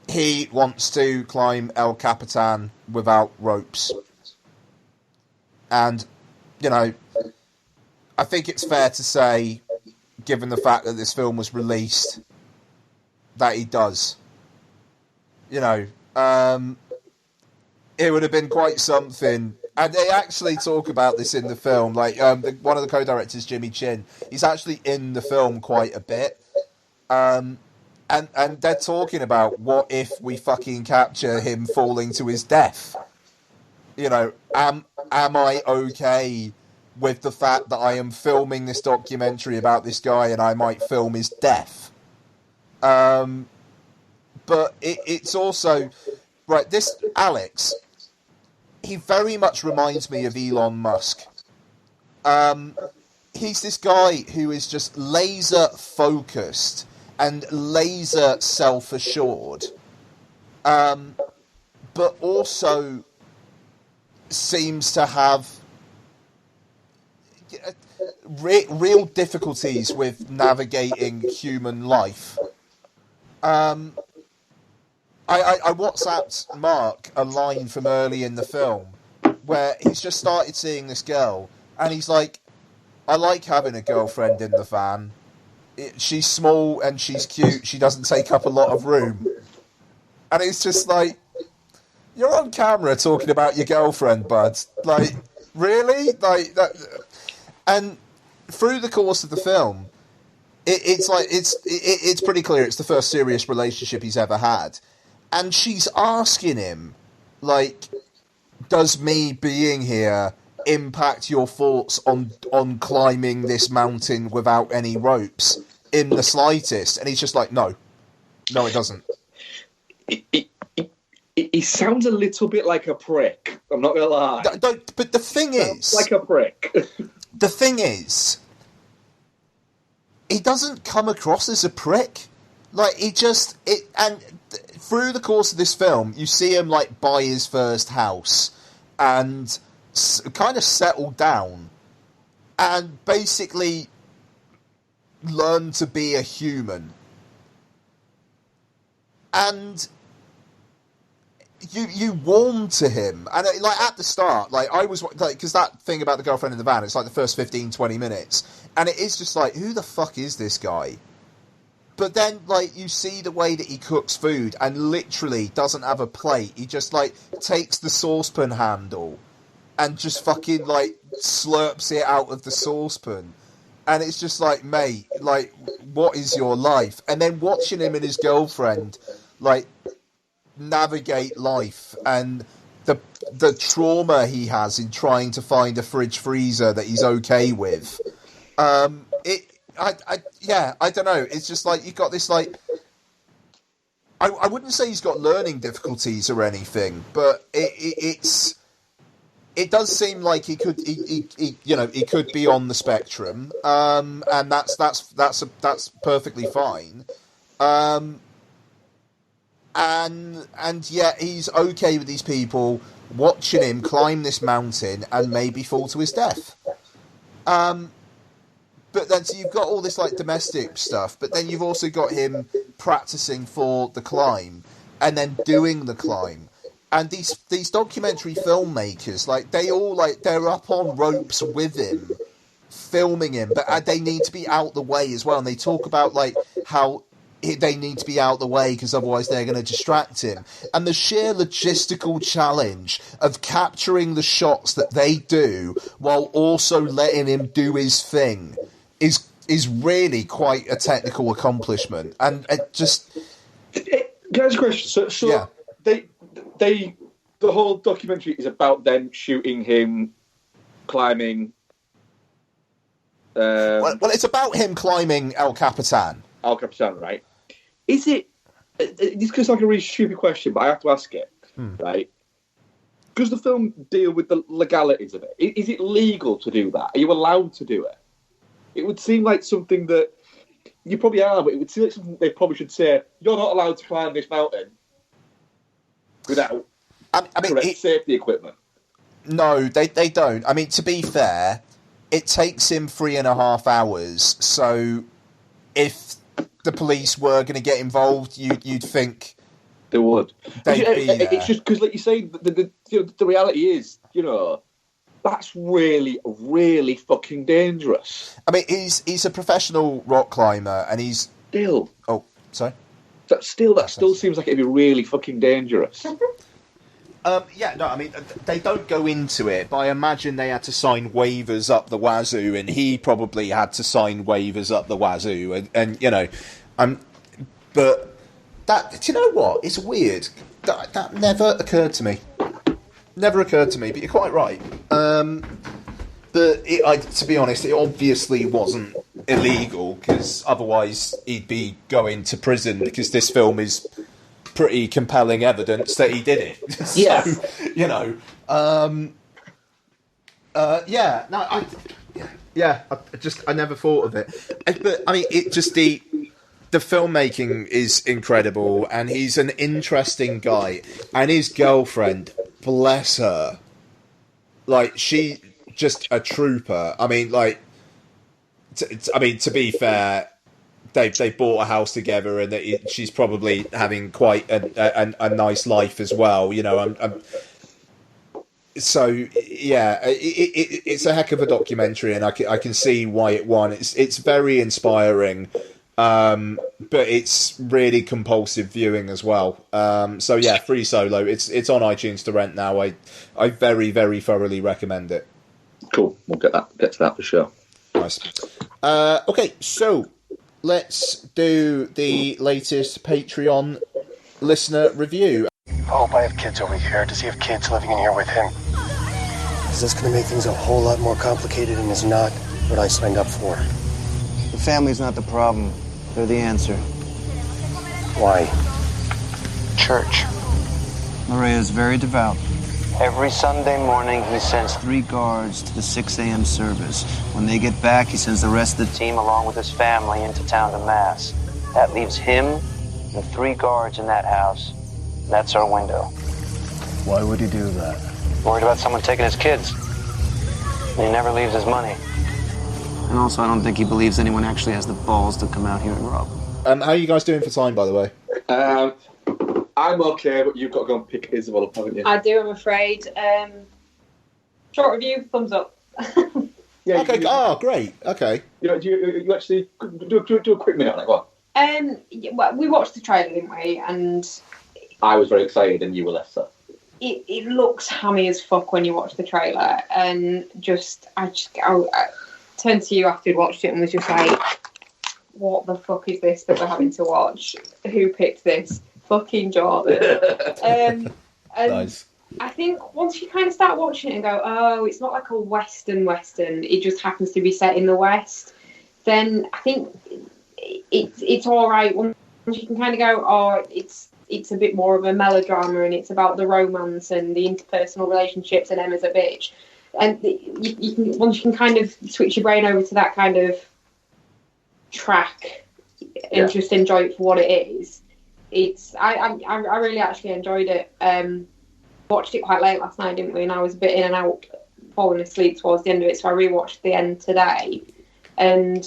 he wants to climb El Capitan without ropes. And, you know, I think it's fair to say, given the fact that this film was released, that he does. You know, it would have been quite something. And they actually talk about this in the film. Like, one of the co-directors, Jimmy Chin, he's actually in the film quite a bit. And they're talking about what if we fucking capture him falling to his death? You know, am I okay with the fact that I am filming this documentary about this guy and I might film his death? But it's also... Right, this Alex, he very much reminds me of Elon Musk. He's this guy who is just laser-focused and laser self-assured. But also seems to have real difficulties with navigating human life. I WhatsApped Mark a line from early in the film where he's just started seeing this girl and he's like, I like having a girlfriend in the van. She's small and she's cute. She doesn't take up a lot of room. And it's just like, you're on camera talking about your girlfriend, bud. Like, really? Like that. And through the course of the film, it's pretty clear it's the first serious relationship he's ever had. And she's asking him, like, does me being here impact your thoughts on climbing this mountain without any ropes in the slightest? And he's just like, no, it doesn't. He sounds a little bit like a prick. I'm not going to lie. But the thing is... Like a prick. The thing is, he doesn't come across as a prick. Like, and through the course of this film, you see him, like, buy his first house and kind of settle down and basically learn to be a human. And you warm to him. And, like, at the start, like, I was, like, because that thing about the girlfriend in the van, it's like the first 15, 20 minutes. And it is just like, who the fuck is this guy? But then, like, you see the way that he cooks food and literally doesn't have a plate. He just, like, takes the saucepan handle and just fucking, like, slurps it out of the saucepan. And it's just like, mate, like, what is your life? And then watching him and his girlfriend, like, navigate life and the trauma he has in trying to find a fridge freezer that he's okay with. I don't know. It's just like, you got this, like, I wouldn't say he's got learning difficulties or anything, but it does seem like he could be on the spectrum, and that's perfectly fine. And yet he's okay with these people watching him climb this mountain and maybe fall to his death. But then, so you've got all this, like, domestic stuff, but then you've also got him practicing for the climb and then doing the climb. And these documentary filmmakers, like, they all, like, they're up on ropes with him, filming him, but they need to be out the way as well. And they talk about, like, how they need to be out the way because otherwise they're going to distract him. And the sheer logistical challenge of capturing the shots that they do while also letting him do his thing is really quite a technical accomplishment. And it just... Can I ask a question? So yeah. The whole documentary is about them shooting him climbing... well, it's about him climbing El Capitan. El Capitan, right? Is it... This is like a really stupid question, but I have to ask it, right? Does the film deal with the legalities of it? Is it legal to do that? Are you allowed to do it? It would seem like something that... You probably are, but it would seem like something they probably should say, you're not allowed to climb this mountain without correct safety equipment. No, they don't. I mean, to be fair, it takes him 3.5 hours, so if the police were going to get involved, you'd think... They would. It's just because, like you say, the reality is, that's really, really fucking dangerous. I mean, he's a professional rock climber, and he's... Still. Oh, sorry? That still seems like it'd be really fucking dangerous. Yeah, no, I mean, they don't go into it, but I imagine they had to sign waivers up the wazoo, and he probably had to sign waivers up the wazoo, and but that, do you know what? It's weird. That never occurred to me. Never occurred to me, but you're quite right. To be honest, it obviously wasn't illegal, because otherwise he'd be going to prison, because this film is pretty compelling evidence that he did it. So, Yeah. I never thought of it. But, I mean, the filmmaking is incredible, and he's an interesting guy, and his girlfriend, bless her, like, she just a trooper. I mean, like, to be fair, they bought a house together, and she's probably having quite a nice life as well. So yeah, it's a heck of a documentary, and I can see why it won. It's very inspiring. But it's really compulsive viewing as well. So yeah, Free Solo. It's on iTunes to rent now. I very, very thoroughly recommend it. Cool. We'll get to that for sure. Nice. Okay, so let's do the latest Patreon listener review. I hope I have kids over here. Does he have kids living in here with him? Is this going to make things a whole lot more complicated and is not what I signed up for? The family's not the problem. They're the answer. Why? Church. Maria is very devout. Every Sunday morning, He sends 3 guards to the 6 a.m. service. When they get back, he sends the rest of the team along with his family into town to Mass. That leaves him and 3 guards in that house. That's our window. Why would he do that? Worried about someone taking his kids. And he never leaves his money. And also, I don't think he believes anyone actually has the balls to come out here and rob. How are you guys doing for time, by the way? I'm okay, but you've got to go and pick Isabel up, haven't you? I do, I'm afraid. Short review, thumbs up. Yeah. Okay. Great. Okay. Do you actually do a quick minute on it? What? Well, we watched the trailer, didn't we? And I was very excited, and you were less so. It looks hammy as fuck when you watch the trailer, and I turned to you after you'd watched it and was just like, what the fuck is this that we're having to watch? Who picked this? Fucking Jordan. And Nice. I think once you kind of start watching it and go, oh, it's not like a Western, it just happens to be set in the West, then I think it's all right. Once you can kind of go, oh, it's a bit more of a melodrama, and it's about the romance and the interpersonal relationships, and Emma's a bitch. And you can, once you can kind of switch your brain over to that kind of track and just enjoy it for what it is. I really actually enjoyed it. Watched it quite late last night, didn't we? And I was a bit in and out, falling asleep towards the end of it. So I rewatched the end today, and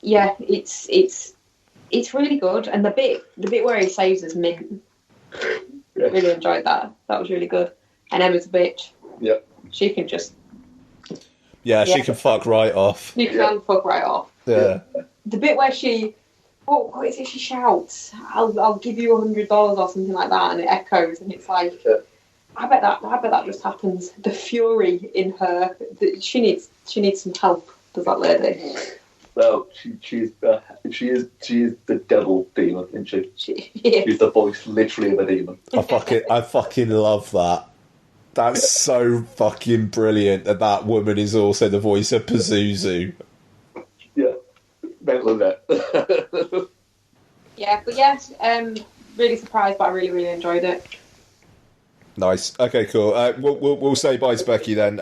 yeah, it's really good. And the bit where he saves his mint, really enjoyed that. That was really good. And Emma's a bitch. Yep. She can just. Yeah, she can fuck right off. She can fuck right off. Yeah. The bit where she what is it she shouts? I'll give you $100 or something like that, and it echoes, and it's like, I bet that just happens. The fury in her, she needs some help. Does that lady? Well, she is the devil demon, isn't she? She's the voice, literally, of a demon. I fucking love that. That's so fucking brilliant that woman is also the voice of Pazuzu. Yeah, mental, isn't it? Yeah, but yes, really surprised, but I really, really enjoyed it. Nice. Okay, cool. We'll say bye to Becky then.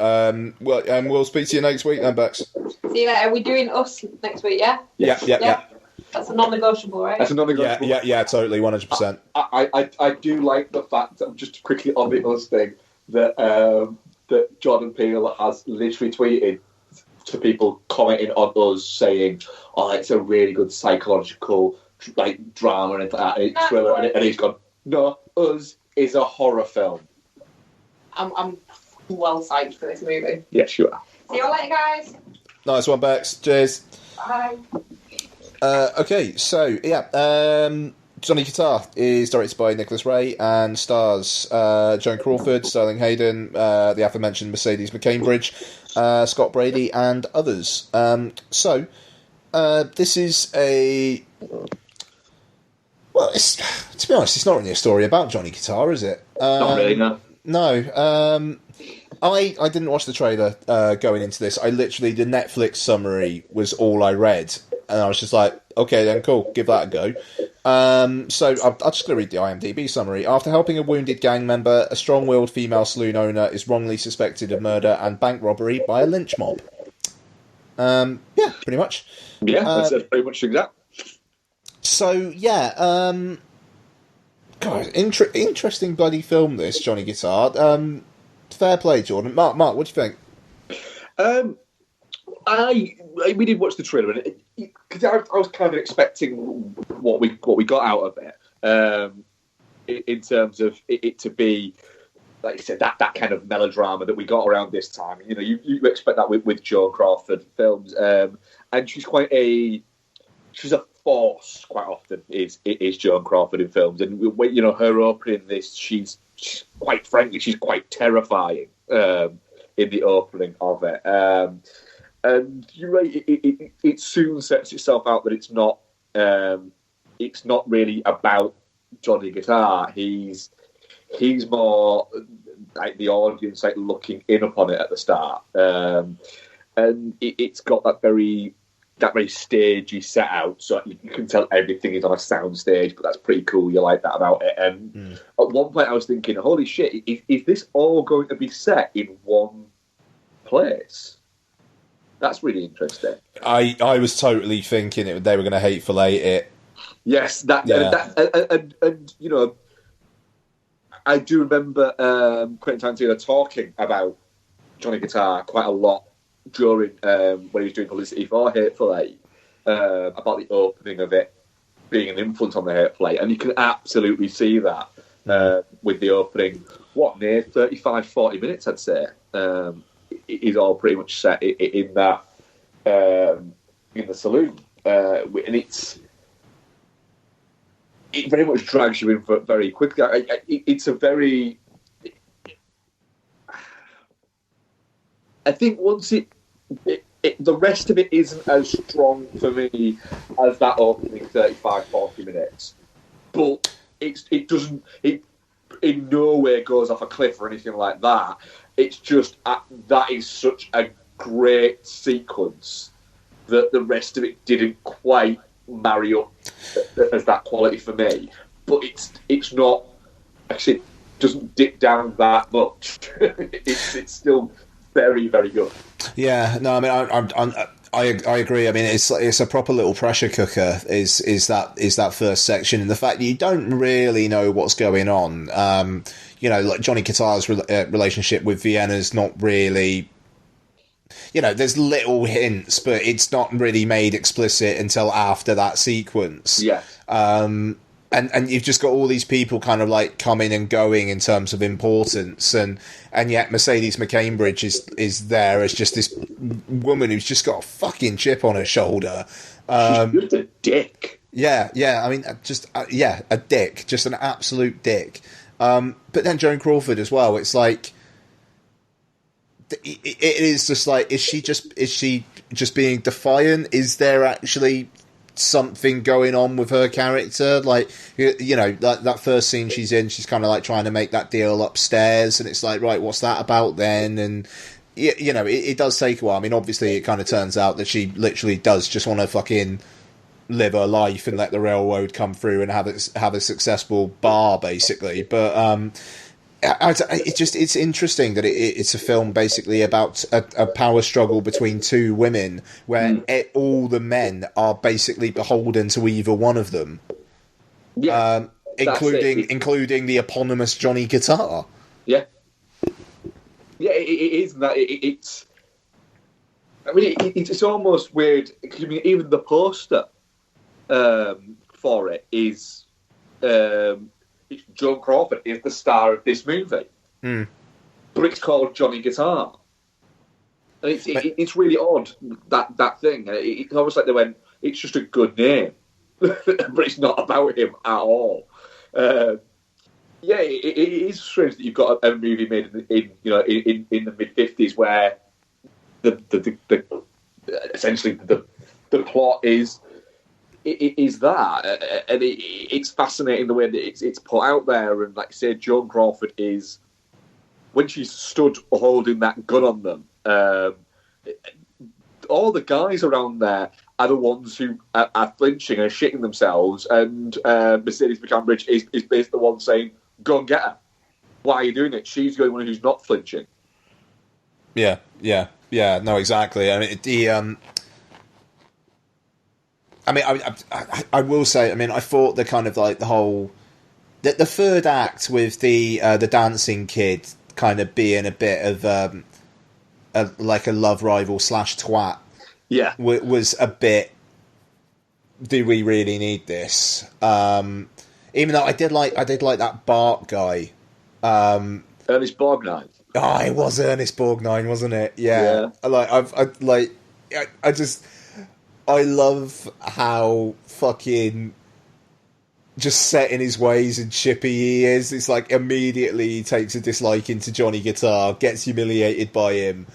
We'll speak to you next week then, Bex. See you later. Are we doing Us next week? Yeah. Yeah. That's a non-negotiable, right? That's a non-negotiable. Yeah, totally, 100%. I do like the fact that, just quickly on the Us thing, that Jordan Peele has literally tweeted to people commenting on Us saying, "Oh, it's a really good psychological drama and it's thriller," and he's gone, "No, Us is a horror film." I'm well psyched for this movie. Yes, you are. See you later, guys. Nice one, Bex. Cheers. Bye. Okay, so yeah, Johnny Guitar is directed by Nicholas Ray and stars Joan Crawford, Sterling Hayden, the aforementioned Mercedes McCambridge, Scott Brady, and others. So this is a... Well, to be honest, it's not really a story about Johnny Guitar, is it? Not really, no. No. I didn't watch the trailer going into this. The Netflix summary was all I read. And I was just like, okay, then cool, give that a go. So I'm just going to read the IMDb summary. After helping a wounded gang member, a strong-willed female saloon owner is wrongly suspected of murder and bank robbery by a lynch mob. Yeah, pretty much. Yeah, that's pretty much exact. So, yeah, God, interesting bloody film, this, Johnny Guitar. Fair play, Jordan. Mark, what do you think? We did watch the trailer, and because I was kind of expecting what we got out of it, in terms of it to be, like you said, that kind of melodrama that we got around this time. You know, you expect that with Joan Crawford films, and she's a force quite often. Is Joan Crawford in films, and you know, her opening this, she's quite frankly, she's quite terrifying in the opening of it. And you're right, it soon sets itself out that it's not really about Johnny Guitar. He's more like the audience, like looking in upon it at the start, and it's got that very stagey set out, so you can tell everything is on a sound stage. But that's pretty cool. You like that about it. And at one point, I was thinking, "Holy shit! Is this all going to be set in one place?" That's really interesting. I was totally thinking they were going to hateful eight it. Yes, and you know, I do remember Quentin Tarantino talking about Johnny Guitar quite a lot during when he was doing publicity for Hateful Eight, about the opening of it being an influence on the Hateful Eight, and you can absolutely see that with the opening. Near 35, 40 minutes, I'd say. Is all pretty much set in that in the saloon, and it very much drags you in very quickly. It's a very... I think once the rest of it isn't as strong for me as that opening 35, 40 minutes, but it doesn't... It in no way goes off a cliff or anything like that. It's just that is such a great sequence that the rest of it didn't quite marry up as that quality for me. But it's not, actually, it doesn't dip down that much. It's still very, very good. Yeah, no, I mean, I agree. I mean, it's a proper little pressure cooker. Is that first section, and the fact that you don't really know what's going on. You know, like Johnny Guitar's relationship with Vienna's not really. You know, there's little hints, but it's not really made explicit until after that sequence. Yeah. And you've just got all these people kind of like coming and going in terms of importance, and yet Mercedes McCambridge is there as just this woman who's just got a fucking chip on her shoulder. She's just a dick. Yeah. I mean, just a dick, just an absolute dick. But then Joan Crawford as well. It's like it is just like, is she just being defiant? Is there actually something going on with her character? Like, you know, that first scene she's in, she's kind of like trying to make that deal upstairs, and it's like, right, what's that about then? And you know, it does take a while. I mean, obviously, it kind of turns out that she literally does just want to fucking live her life and let the railroad come through and have a successful bar, basically. But it's interesting that it's a film basically about a power struggle between two women where all the men are basically beholden to either one of them. Yeah, including the eponymous Johnny Guitar. Yeah. Yeah, it is that. It's. I mean, it's almost weird. I mean, even the poster for it is Joan Crawford is the star of this movie, but it's called Johnny Guitar. And it's really odd that thing. It's almost like they went, it's just a good name, but it's not about him at all. Yeah, it is strange that you've got a movie made in the mid-50s where the essentially the plot is that, and it's fascinating the way that it's put out there. And like I say, Joan Crawford is, when she stood holding that gun on them, all the guys around there are the ones who are flinching and shitting themselves, and Mercedes McCambridge is basically the one saying, "Go and get her. Why are you doing it?" She's the only one who's not flinching. Yeah. No, exactly. I mean, I will say, I mean, I thought the kind of like the whole the third act with the dancing kid kind of being a bit of like a love rival / twat. Yeah, was a bit. Do we really need this? Even though I did like that Bart guy, Ernest Borgnine. Oh, it was Ernest Borgnine, wasn't it? Yeah. I love how fucking just set in his ways and chippy he is. It's like immediately he takes a disliking to Johnny Guitar, gets humiliated by him,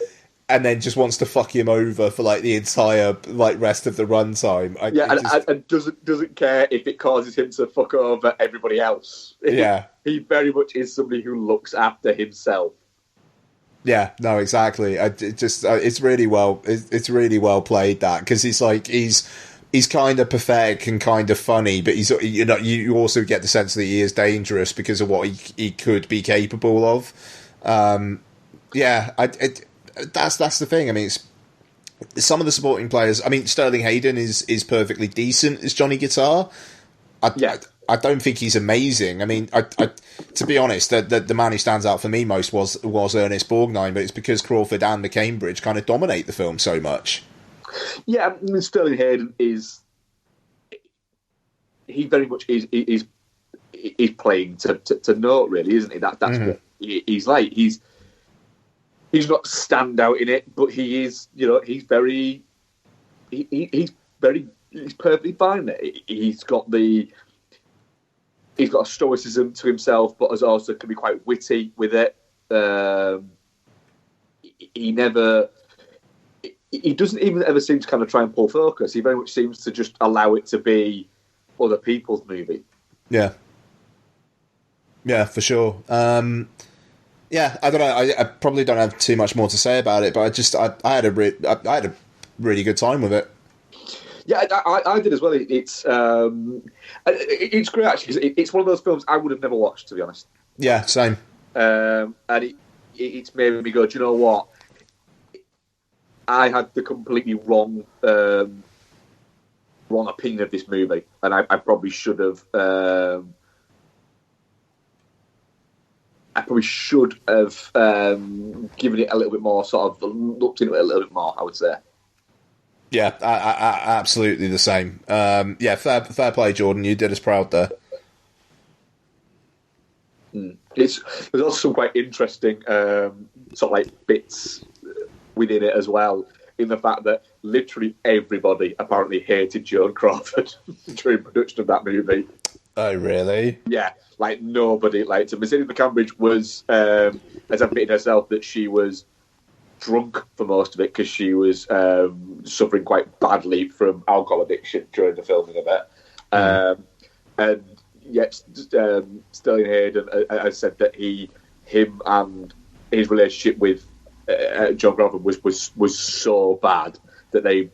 and then just wants to fuck him over for like the entire like rest of the runtime. And doesn't care if it causes him to fuck over everybody else. Yeah, he very much is somebody who looks after himself. Yeah, no, exactly. It's really well. It's really well played, that, because he's like he's kind of pathetic and kind of funny, but he's, you know, you also get the sense that he is dangerous because of what he could be capable of. That's the thing. I mean, it's some of the supporting players. I mean, Sterling Hayden is perfectly decent as Johnny Guitar. I don't think he's amazing. I mean, to be honest, the man who stands out for me most was Ernest Borgnine, but it's because Crawford and McCambridge kind of dominate the film so much. Yeah, I mean, Sterling Hayden he very much is playing to note, really, isn't he? That's what he's like. He's not stand out in it, but he is. You know, he's perfectly fine there. He's got a stoicism to himself, but also can be quite witty with it. He doesn't even ever seem to kind of try and pull focus. He very much seems to just allow it to be other people's movie. Yeah, for sure. I don't know. I probably don't have too much more to say about it, but I had a really good time with it. Yeah, I did as well. It's great, actually, because it's one of those films I would have never watched, to be honest. Yeah, same. And it's made me go, do you know what? I had the completely wrong opinion of this movie, and I probably should have. Given it a little bit more, sort of looked into it a little bit more, I would say. Yeah, I absolutely the same. Fair play, Jordan. You did us proud there. There's also some quite interesting sort of like bits within it as well. in the fact that literally everybody apparently hated Joan Crawford during production of that movie. Oh, really? Yeah, like nobody liked her. Mercedes McCambridge was, has admitted herself that she was drunk for most of it because she was suffering quite badly from alcohol addiction during the filming of it. And yet, Sterling Hayden has said that him and his relationship with Joan Crawford was so bad that they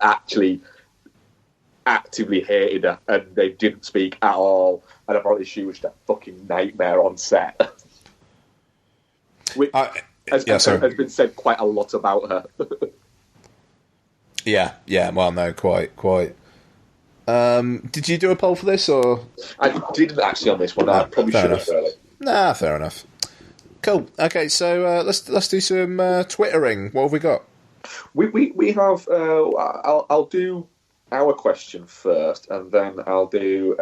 actually actively hated her and they didn't speak at all. And apparently she was just a fucking nightmare on set. Which has been said quite a lot about her. Yeah. Well, no, quite. Did you do a poll for this, or I didn't actually on this one? I probably should have. Really. Nah, fair enough. Cool. Okay, so let's do some Twittering. What have we got? We have. I'll do our question first, and then I'll do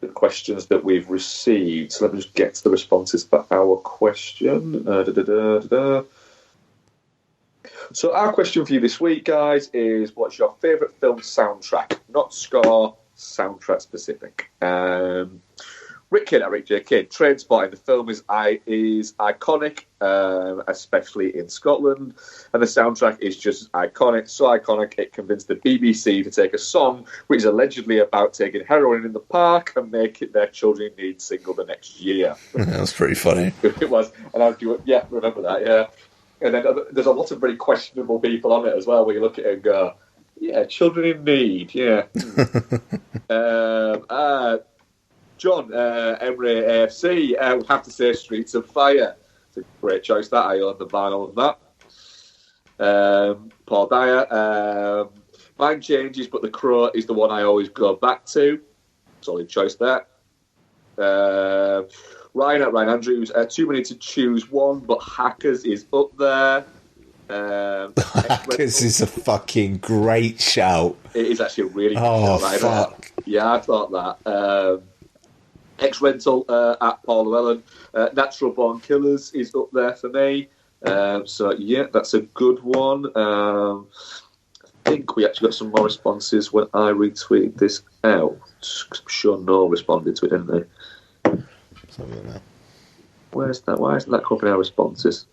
the questions that we've received. So let me just get to the responses for our question. So our question for you this week, guys, is what's your favourite film soundtrack? Not score, soundtrack specific. Rick J. Kidd, Trainspotting. The film is iconic, especially in Scotland, and the soundtrack is just iconic. So iconic, it convinced the BBC to take a song which is allegedly about taking heroin in the park and make it their children in need single the next year. That was pretty funny. It was, and I was doing, remember that, yeah. And then there's a lot of very questionable people on it as well, where you look at it and go, yeah, children in need, yeah. John, Emre AFC, would have to say Streets of Fire. It's a great choice, that. I own the vinyl of that. Paul Dyer, mine changes, but The Crow is the one I always go back to. Solid choice there. Ryan Andrews, too many to choose one, but Hackers is up there. Hackers is a fucking great shout. It is actually a really good shout. Oh, fuck. Yeah, I thought that. X-Rental at Paul Llewellyn. Natural Born Killers is up there for me. So, yeah, that's a good one. I think we actually got some more responses when I retweeted this out. I'm sure Noel responded to it, didn't they? Where's that? Why isn't that covering our responses?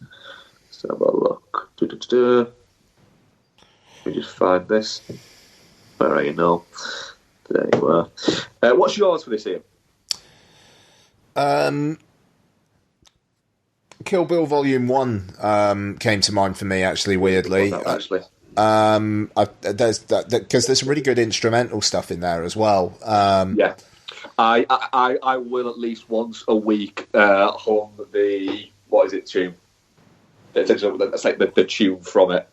Let's have a look. Let me just find this. Where are you, Noel? There you are. What's yours for this, Ian? Kill Bill Volume 1 came to mind for me, actually, weirdly. Because there's some really good instrumental stuff in there as well. Yeah. I will at least once a week hum the, what is it, tune? That's like the tune from it.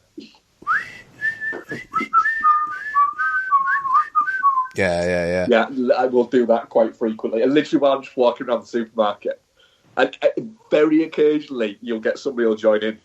Yeah. Yeah, I will do that quite frequently. And literally while I'm just walking around the supermarket. And very occasionally you'll get somebody who'll join in.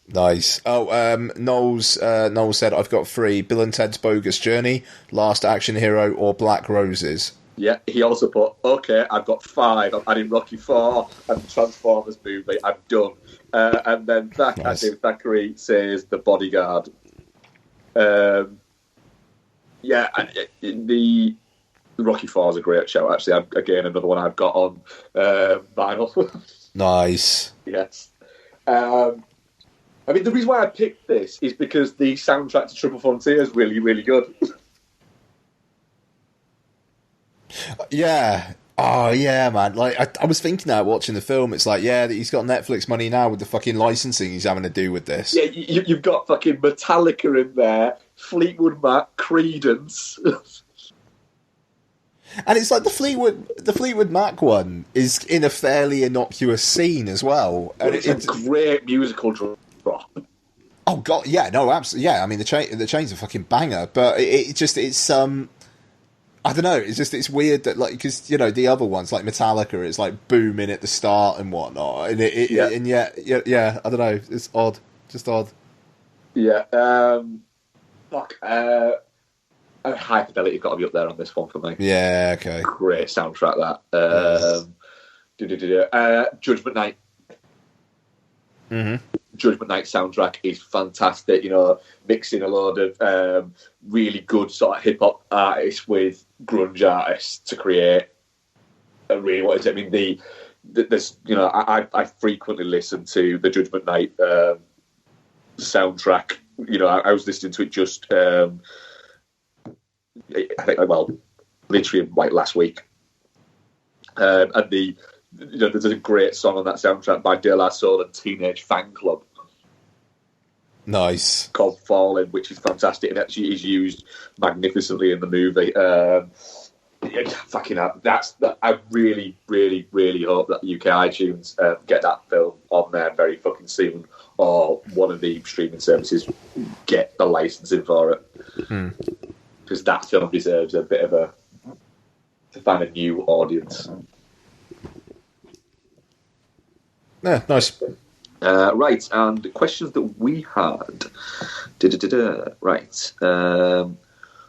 Nice. Noel said, I've got 3, Bill and Ted's Bogus Journey, Last Action Hero, or Black Roses. Yeah, he also put, okay, I've got 5. I'm adding Rocky 4 and Transformers movie. I'm done. And then Thackeray says The Bodyguard. The Rocky 4 is a great show, actually. Again, another one I've got on vinyl. Nice. Yes. I mean, the reason why I picked this is because the soundtrack to Triple Frontier is really, really good. Yeah. Oh, yeah, man. Like, I was thinking that watching the film. It's like, yeah, he's got Netflix money now with the fucking licensing he's having to do with this. Yeah, you've got fucking Metallica in there, Fleetwood Mac, Creedence. And it's like the Fleetwood Mac one is in a fairly innocuous scene as well. And it's a great musical drop. Oh god, yeah, no, absolutely, yeah. I mean, the chain's a fucking banger, but it's I don't know. It's weird that, like, because the other ones like Metallica, it's like booming at the start and whatnot, and I don't know. It's odd, just odd. Yeah. High Fidelity got to be up there on this one for me. Yeah. Okay. Great soundtrack that. Judgment Night. Mm-hmm. Judgment Night soundtrack is fantastic. You know, mixing a load of really good sort of hip hop artists with grunge artists to create a really what is it? I mean, there's you know, I frequently listen to the Judgment Night soundtrack. You know, I was listening to it just I think literally like last week, and there's a great song on that soundtrack by De La Soul and Teenage Fan Club. Nice. Called Fallen, which is fantastic and actually is used magnificently in the movie. Fucking hell. I really, really, really hope that UK iTunes get that film on there very fucking soon, or one of the streaming services get the licensing for it. Because that film deserves a bit of to find a new audience. Yeah, nice. Right, and the questions that we had. Right.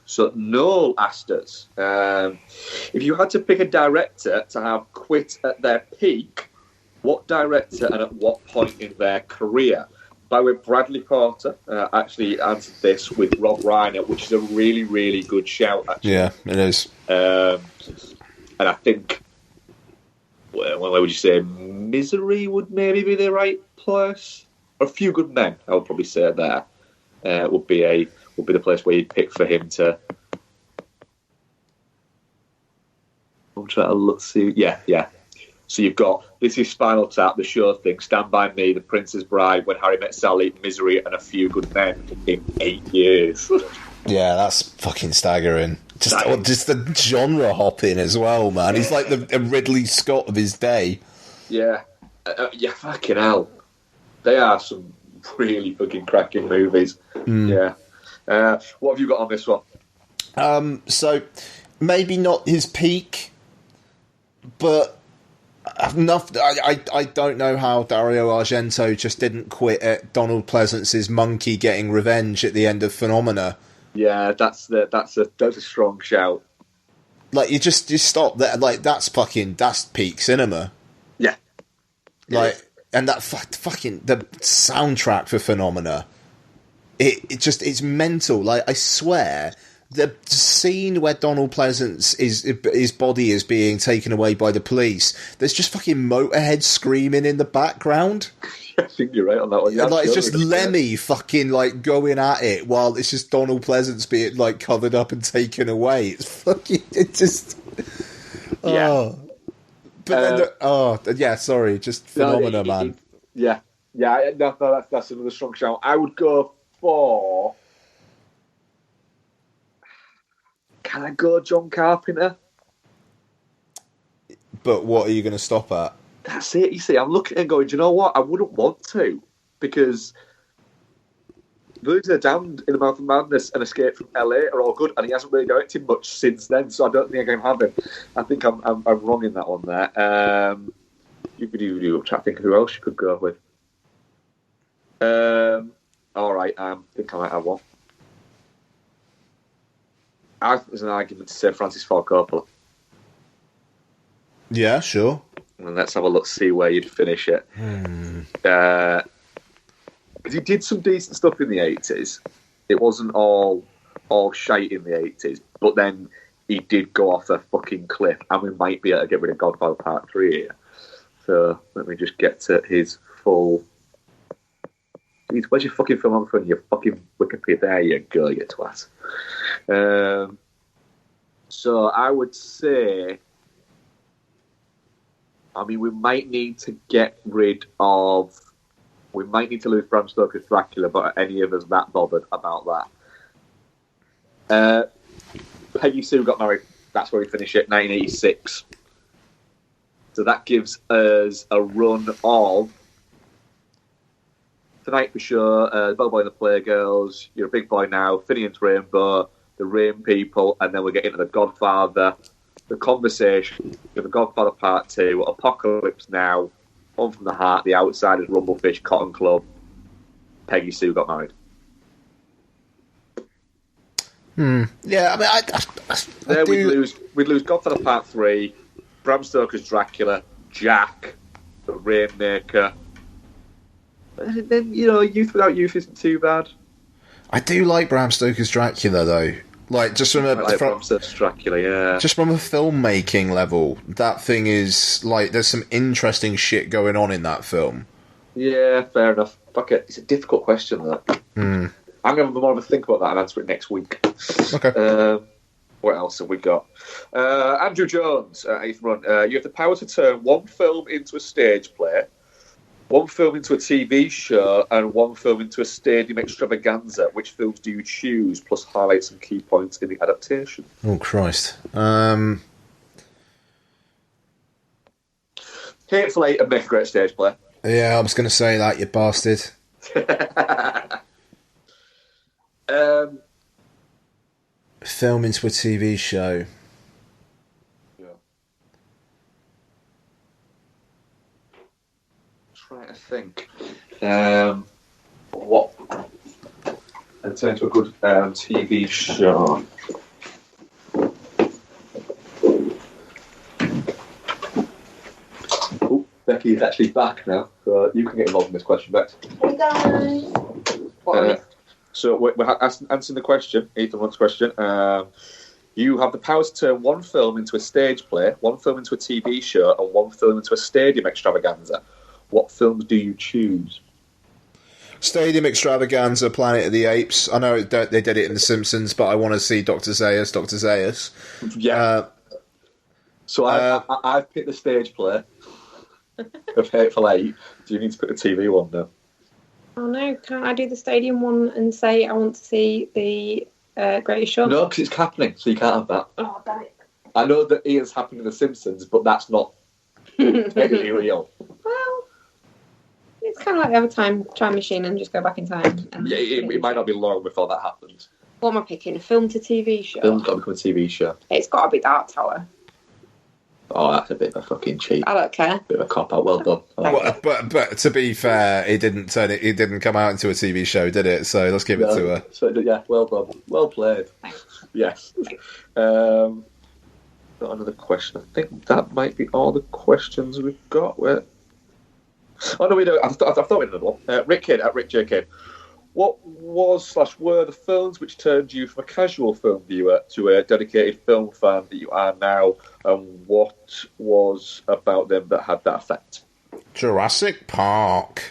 So Noel asked us, if you had to pick a director to have quit at their peak, what director and at what point in their career? By the way, Bradley Porter actually answered this with Rob Reiner, which is a really, really good shout, actually. Yeah, it is. And I think, well, what would you say? Misery would maybe be the right place. A Few Good Men, I would probably say there would be the place where you'd pick for him to. I'm trying to look. See, yeah. So you've got This Is Spinal Tap, The Sure Thing, Stand By Me, The Princess Bride, When Harry Met Sally, Misery, and A Few Good Men in 8 years. Yeah, that's fucking staggering. Just the genre hopping as well, man. He's like the Ridley Scott of his day. Yeah, yeah, fucking hell. They are some really fucking cracking movies. Yeah. What have you got on this one? So maybe not his peak, but enough. I don't know how Dario Argento just didn't quit at Donald Pleasance's monkey getting revenge at the end of Phenomena. Yeah, that's a strong shout. Like you stop there. Like that's peak cinema. Yeah. Like and that fucking the soundtrack for Phenomena. It's mental. Like I swear, the scene where Donald Pleasance his body is being taken away by the police. There's just fucking Motorhead screaming in the background. I think you're right on that one. Yeah, like it's just Lemmy fucking like going at it while it's just Donald Pleasance being like covered up and taken away. It's fucking. It just. Yeah. Oh. But then sorry, just Phenomena, man. Yeah. No, that's another strong shout. I would go for. Can I go John Carpenter? But what are you going to stop at? That's it. You see, I'm looking and going, do you know what? I wouldn't want to, because Village of the Damned, In the Mouth of Madness, and Escape from LA are all good, and he hasn't really directed much since then, so I don't think I can have him. I think I'm wrong in that one there. You could do. Try to think of who else you could go with. All right, I think I might have one. I think there's an argument to say Francis Ford Coppola. Yeah, sure. And let's have a look, see where you'd finish it. Because he did some decent stuff in the 80s. It wasn't all shite in the 80s, but then he did go off a fucking cliff, and we might be able to get rid of Godfather Part 3 here. So let me just get to his full... Jeez, where's your fucking filmography and your fucking Wikipedia? There you go, you twat. So I would say... I mean, we might need to get rid of... We might need to lose Bram Stoker's Dracula, but are any of us that bothered about that? Peggy Sue Got Married. That's where we finish it, 1986. So that gives us a run of Tonight for Sure, Bellboy and the Playgirls, You're a Big Boy Now, Finian's Rainbow, The Rain People, and then we get into The Godfather, The Conversation, The Godfather Part 2, Apocalypse Now, One from the Heart, The Outsiders, Rumblefish, Cotton Club, Peggy Sue Got Married. Yeah, I mean, I we'd lose Godfather Part 3, Bram Stoker's Dracula, Jack, The Rainmaker, And then, Youth Without Youth isn't too bad. I do like Bram Stoker's Dracula, though. Like, just from Bram Stoker's Dracula, yeah. Just from a filmmaking level, that thing is, like, there's some interesting shit going on in that film. Yeah, fair enough. Fuck it. It's a difficult question, that. Mm. I'm going to have more of a think about that and answer it next week. Okay. What else have we got? Andrew Jones, 8th run. You have the power to turn one film into a stage play, one film into a TV show, and one film into a stadium extravaganza. Which films do you choose? Plus highlight some key points in the adaptation. Oh, Christ. Hateful Eight and make a great stage play. Yeah, I was going to say that, you bastard. Film into a TV show. Yeah. Trying to think. What? And turn into a good TV show. Oh, Becky's actually back now, so you can get involved in this question, Bex. Hey guys. So we're answering the question, Ethan wants question. You have the power to turn one film into a stage play, one film into a TV show, and one film into a stadium extravaganza. What films do you choose? Stadium extravaganza, Planet of the Apes. I know they did it in The Simpsons, but I want to see Dr. Zaius. Yeah. So I've picked the stage play of Hateful Eight. Do you need to pick the TV one now? Oh no, can't I do the stadium one and say I want to see the Greatest Showman? No, because it's happening, so you can't have that. Oh, damn it. I know that Ian's happening in The Simpsons, but that's not technically real. Well, it's kind of like have a time machine and just go back in time. And Yeah, it might not be long before that happens. What am I picking? A film to TV show? Film's got to become a TV show. It's got to be Dark Tower. Oh, that's a bit of a fucking cheat. I don't care. Bit of a cop-out. Well done. Well, but to be fair, it didn't come out into a TV show, did it? So let's give it to her. So, yeah, well done. Well played. Thanks. Yes. Got another question. I think that might be all the questions we've got. Oh, no, we don't. I thought we had another one. Rick Kidd at Rick J. Kidd. What were the films which turned you from a casual film viewer to a dedicated film fan that you are now, and what was about them that had that effect? Jurassic Park.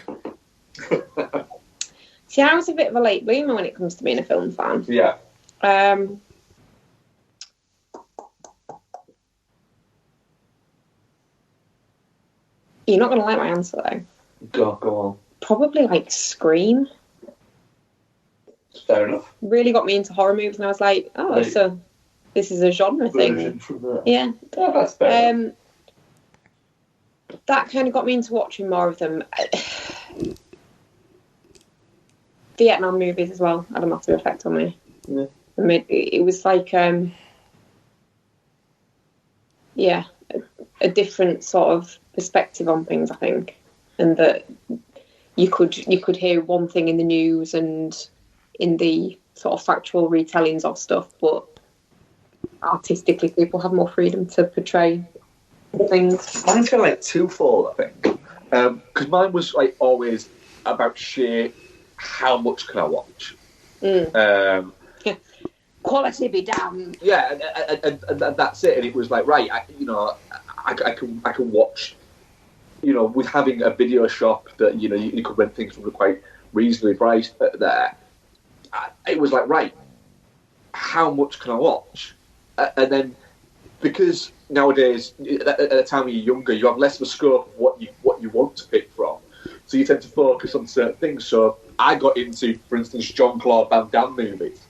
See, I was a bit of a late bloomer when it comes to being a film fan. Yeah. You're not going to like my answer, though. Go on. Probably like Scream. Fair enough. Really got me into horror movies, and I was like, oh, Right. so this is a genre thing. From there. Yeah. Oh, that's fair. That kind of got me into watching more of them. Vietnam movies as well had a massive effect on me. Yeah. It was like, a different sort of perspective on things, I think, and that you could hear one thing in the news and in the sort of factual retellings of stuff, but artistically people have more freedom to portray things. Mine's kind of like twofold, I think, because mine was like always about sheer how much can I watch. Quality be damned. Yeah, and that's it. And it was like, right, I can watch. With having a video shop that you could rent things from quite reasonably priced there. It was like, right, how much can I watch? And then, because nowadays, at the time when you're younger, you have less of a scope of what you want to pick from. So you tend to focus on certain things. So I got into, for instance, Jean-Claude Van Damme movies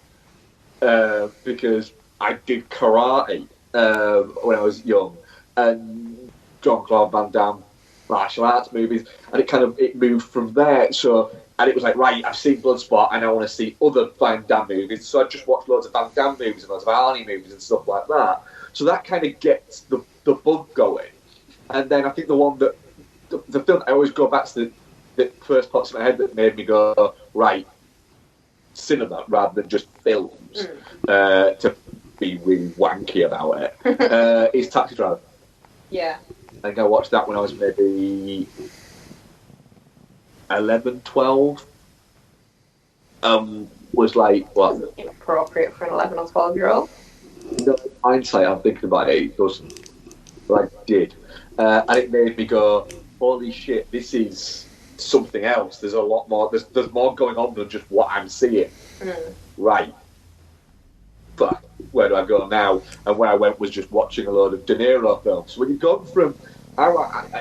because I did karate when I was young, and Jean-Claude Van Damme martial arts movies, and it moved from there. So. And it was like, right, I've seen Bloodsport and I want to see other Van Damme movies. So I just watched loads of Van Damme movies and loads of Arnie movies and stuff like that. So that kind of gets the bug going. And then I think the one that, the film, I always go back to the first pops in my head that made me go, right, cinema rather than just films, to be really wanky about it, is Taxi Driver. Yeah. I think I watched that when I was maybe 11, 12. Was like, what? Inappropriate for an 11 or 12-year-old. No, in hindsight, I'm thinking about it doesn't. But I did. And it made me go, holy shit, this is something else. There's a lot more. There's more going on than just what I'm seeing. Right. But where do I go now? And where I went was just watching a load of De Niro films. So when you've gone from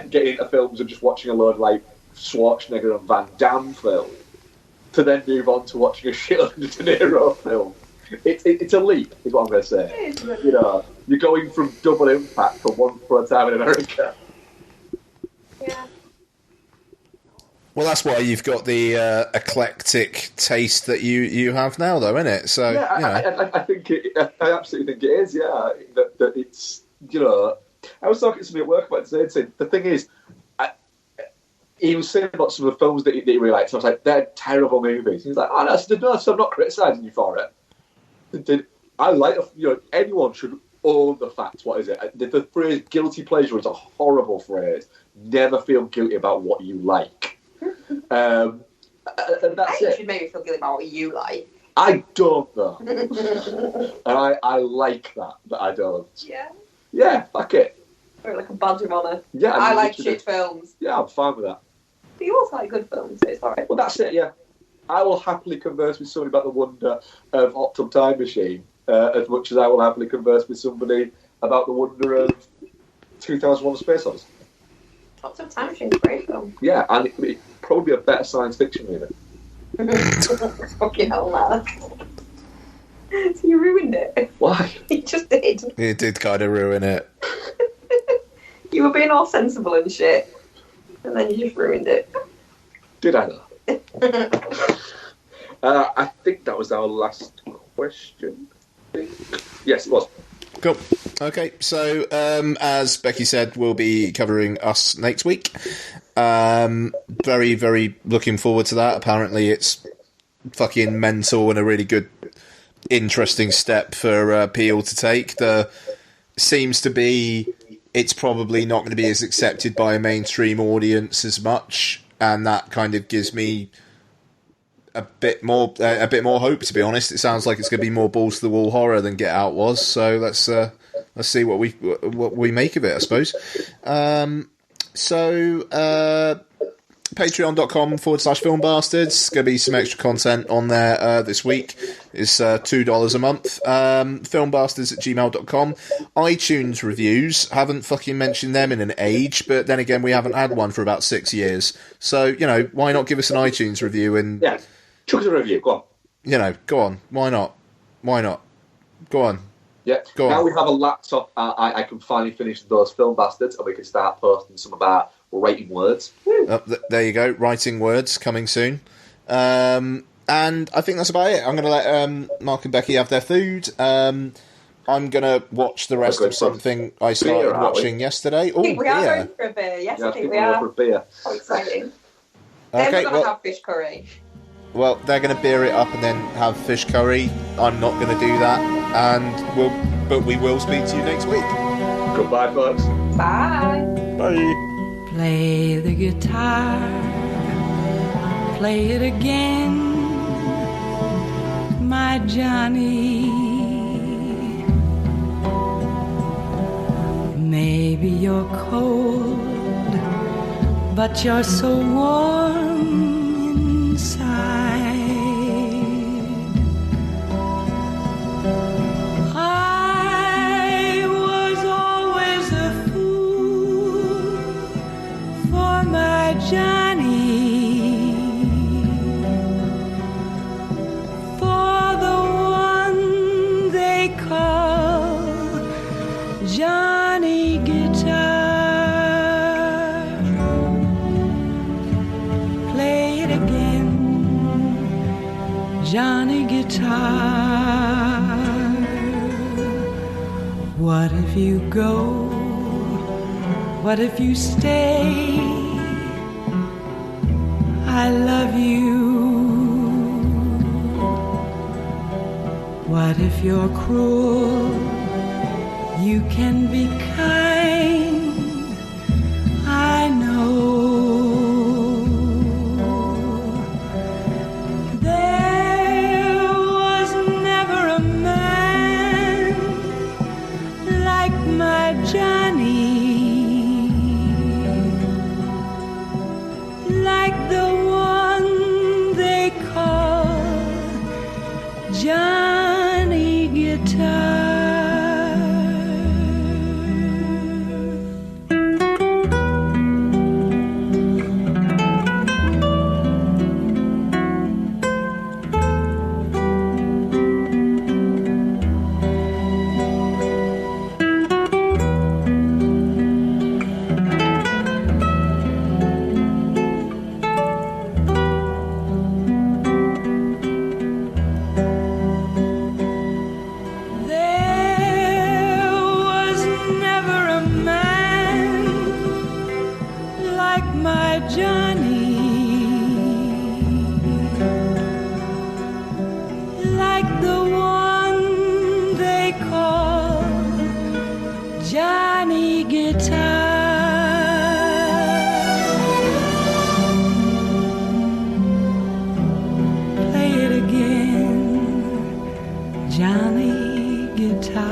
getting into films and just watching a load of like Schwarzenegger and Van Damme films, to then move on to watching a shitload of De Niro film. It's a leap, is what I'm going to say. You know, you're going from Double Impact for Once Upon a Time in America. Yeah. Well, that's why you've got the eclectic taste that you have now, though, isn't it? So, yeah, you know. I think I absolutely think it is. Yeah, that it's, you know. I was talking to somebody at work about it today. The thing is, he was saying about some of the films that he really liked. So I was like, they're terrible movies. He was like, oh, no, so I'm not criticising you for it. I like, you know, anyone should own the fact. What is it? The phrase "guilty pleasure" is a horrible phrase. Never feel guilty about what you like. And that's it. You should maybe feel guilty about what you like. I don't though, and I like that I don't. Yeah. Yeah, fuck it. Or like a badge of honour. Yeah, I like shit films. Yeah, I'm fine with that. But you also like good films, so it's alright. Well, that's it, yeah. I will happily converse with somebody about the wonder of Optum Time Machine as much as I will happily converse with somebody about the wonder of 2001: A Space Odyssey. Optum Time Machine is a great film. Yeah, and it'd probably be a better science fiction movie. Fucking hell, man. So you ruined it. Why? You just did. You did kind of ruin it. You were being all sensible and shit, and then you just ruined it. Did I though? I think that was our last question. Yes, it was. Cool. Okay, so as Becky said, we'll be covering Us next week. Very, very looking forward to that. Apparently it's fucking mental and a really good, interesting step for Peel to take. Seems to be it's probably not going to be as accepted by a mainstream audience as much, and that kind of gives me a bit more hope, to be honest. It sounds like it's going to be more balls to the wall horror than Get Out was. So let's see what we make of it, I suppose. Patreon.com/filmbastards. Going to be some extra content on there this week. It's $2 a month. Filmbastards@gmail.com. iTunes reviews. Haven't fucking mentioned them in an age, but then again, we haven't had one for about 6 years. So, you know, why not give us an iTunes review? And yeah, chuck us a review. Go on. You know, go on. Why not? Go on. Yeah. Now we have a laptop. I can finally finish those Film Bastards, and we can start posting some of our writing words. There you go. Writing words coming soon. And I think that's about it. I'm going to let Mark and Becky have their food. I'm going to watch the rest of something I started watching yesterday. I think we are going for a beer. Yes, I think we are. For a beer. How exciting. Okay, then we're going to have fish curry. Well, they're going to beer it up and then have fish curry. I'm not going to do that. And we will speak to you next week. Goodbye, folks. Bye. Bye. Play the guitar, play it again, my Johnny. Maybe you're cold, but you're so warm inside. I was always a fool for my Johnny, for the one they call Johnny Guitar. Play it again, Johnny Guitar. What if you go? What if you stay? I love you. What if you're cruel? You can be kind, I know.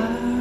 sky.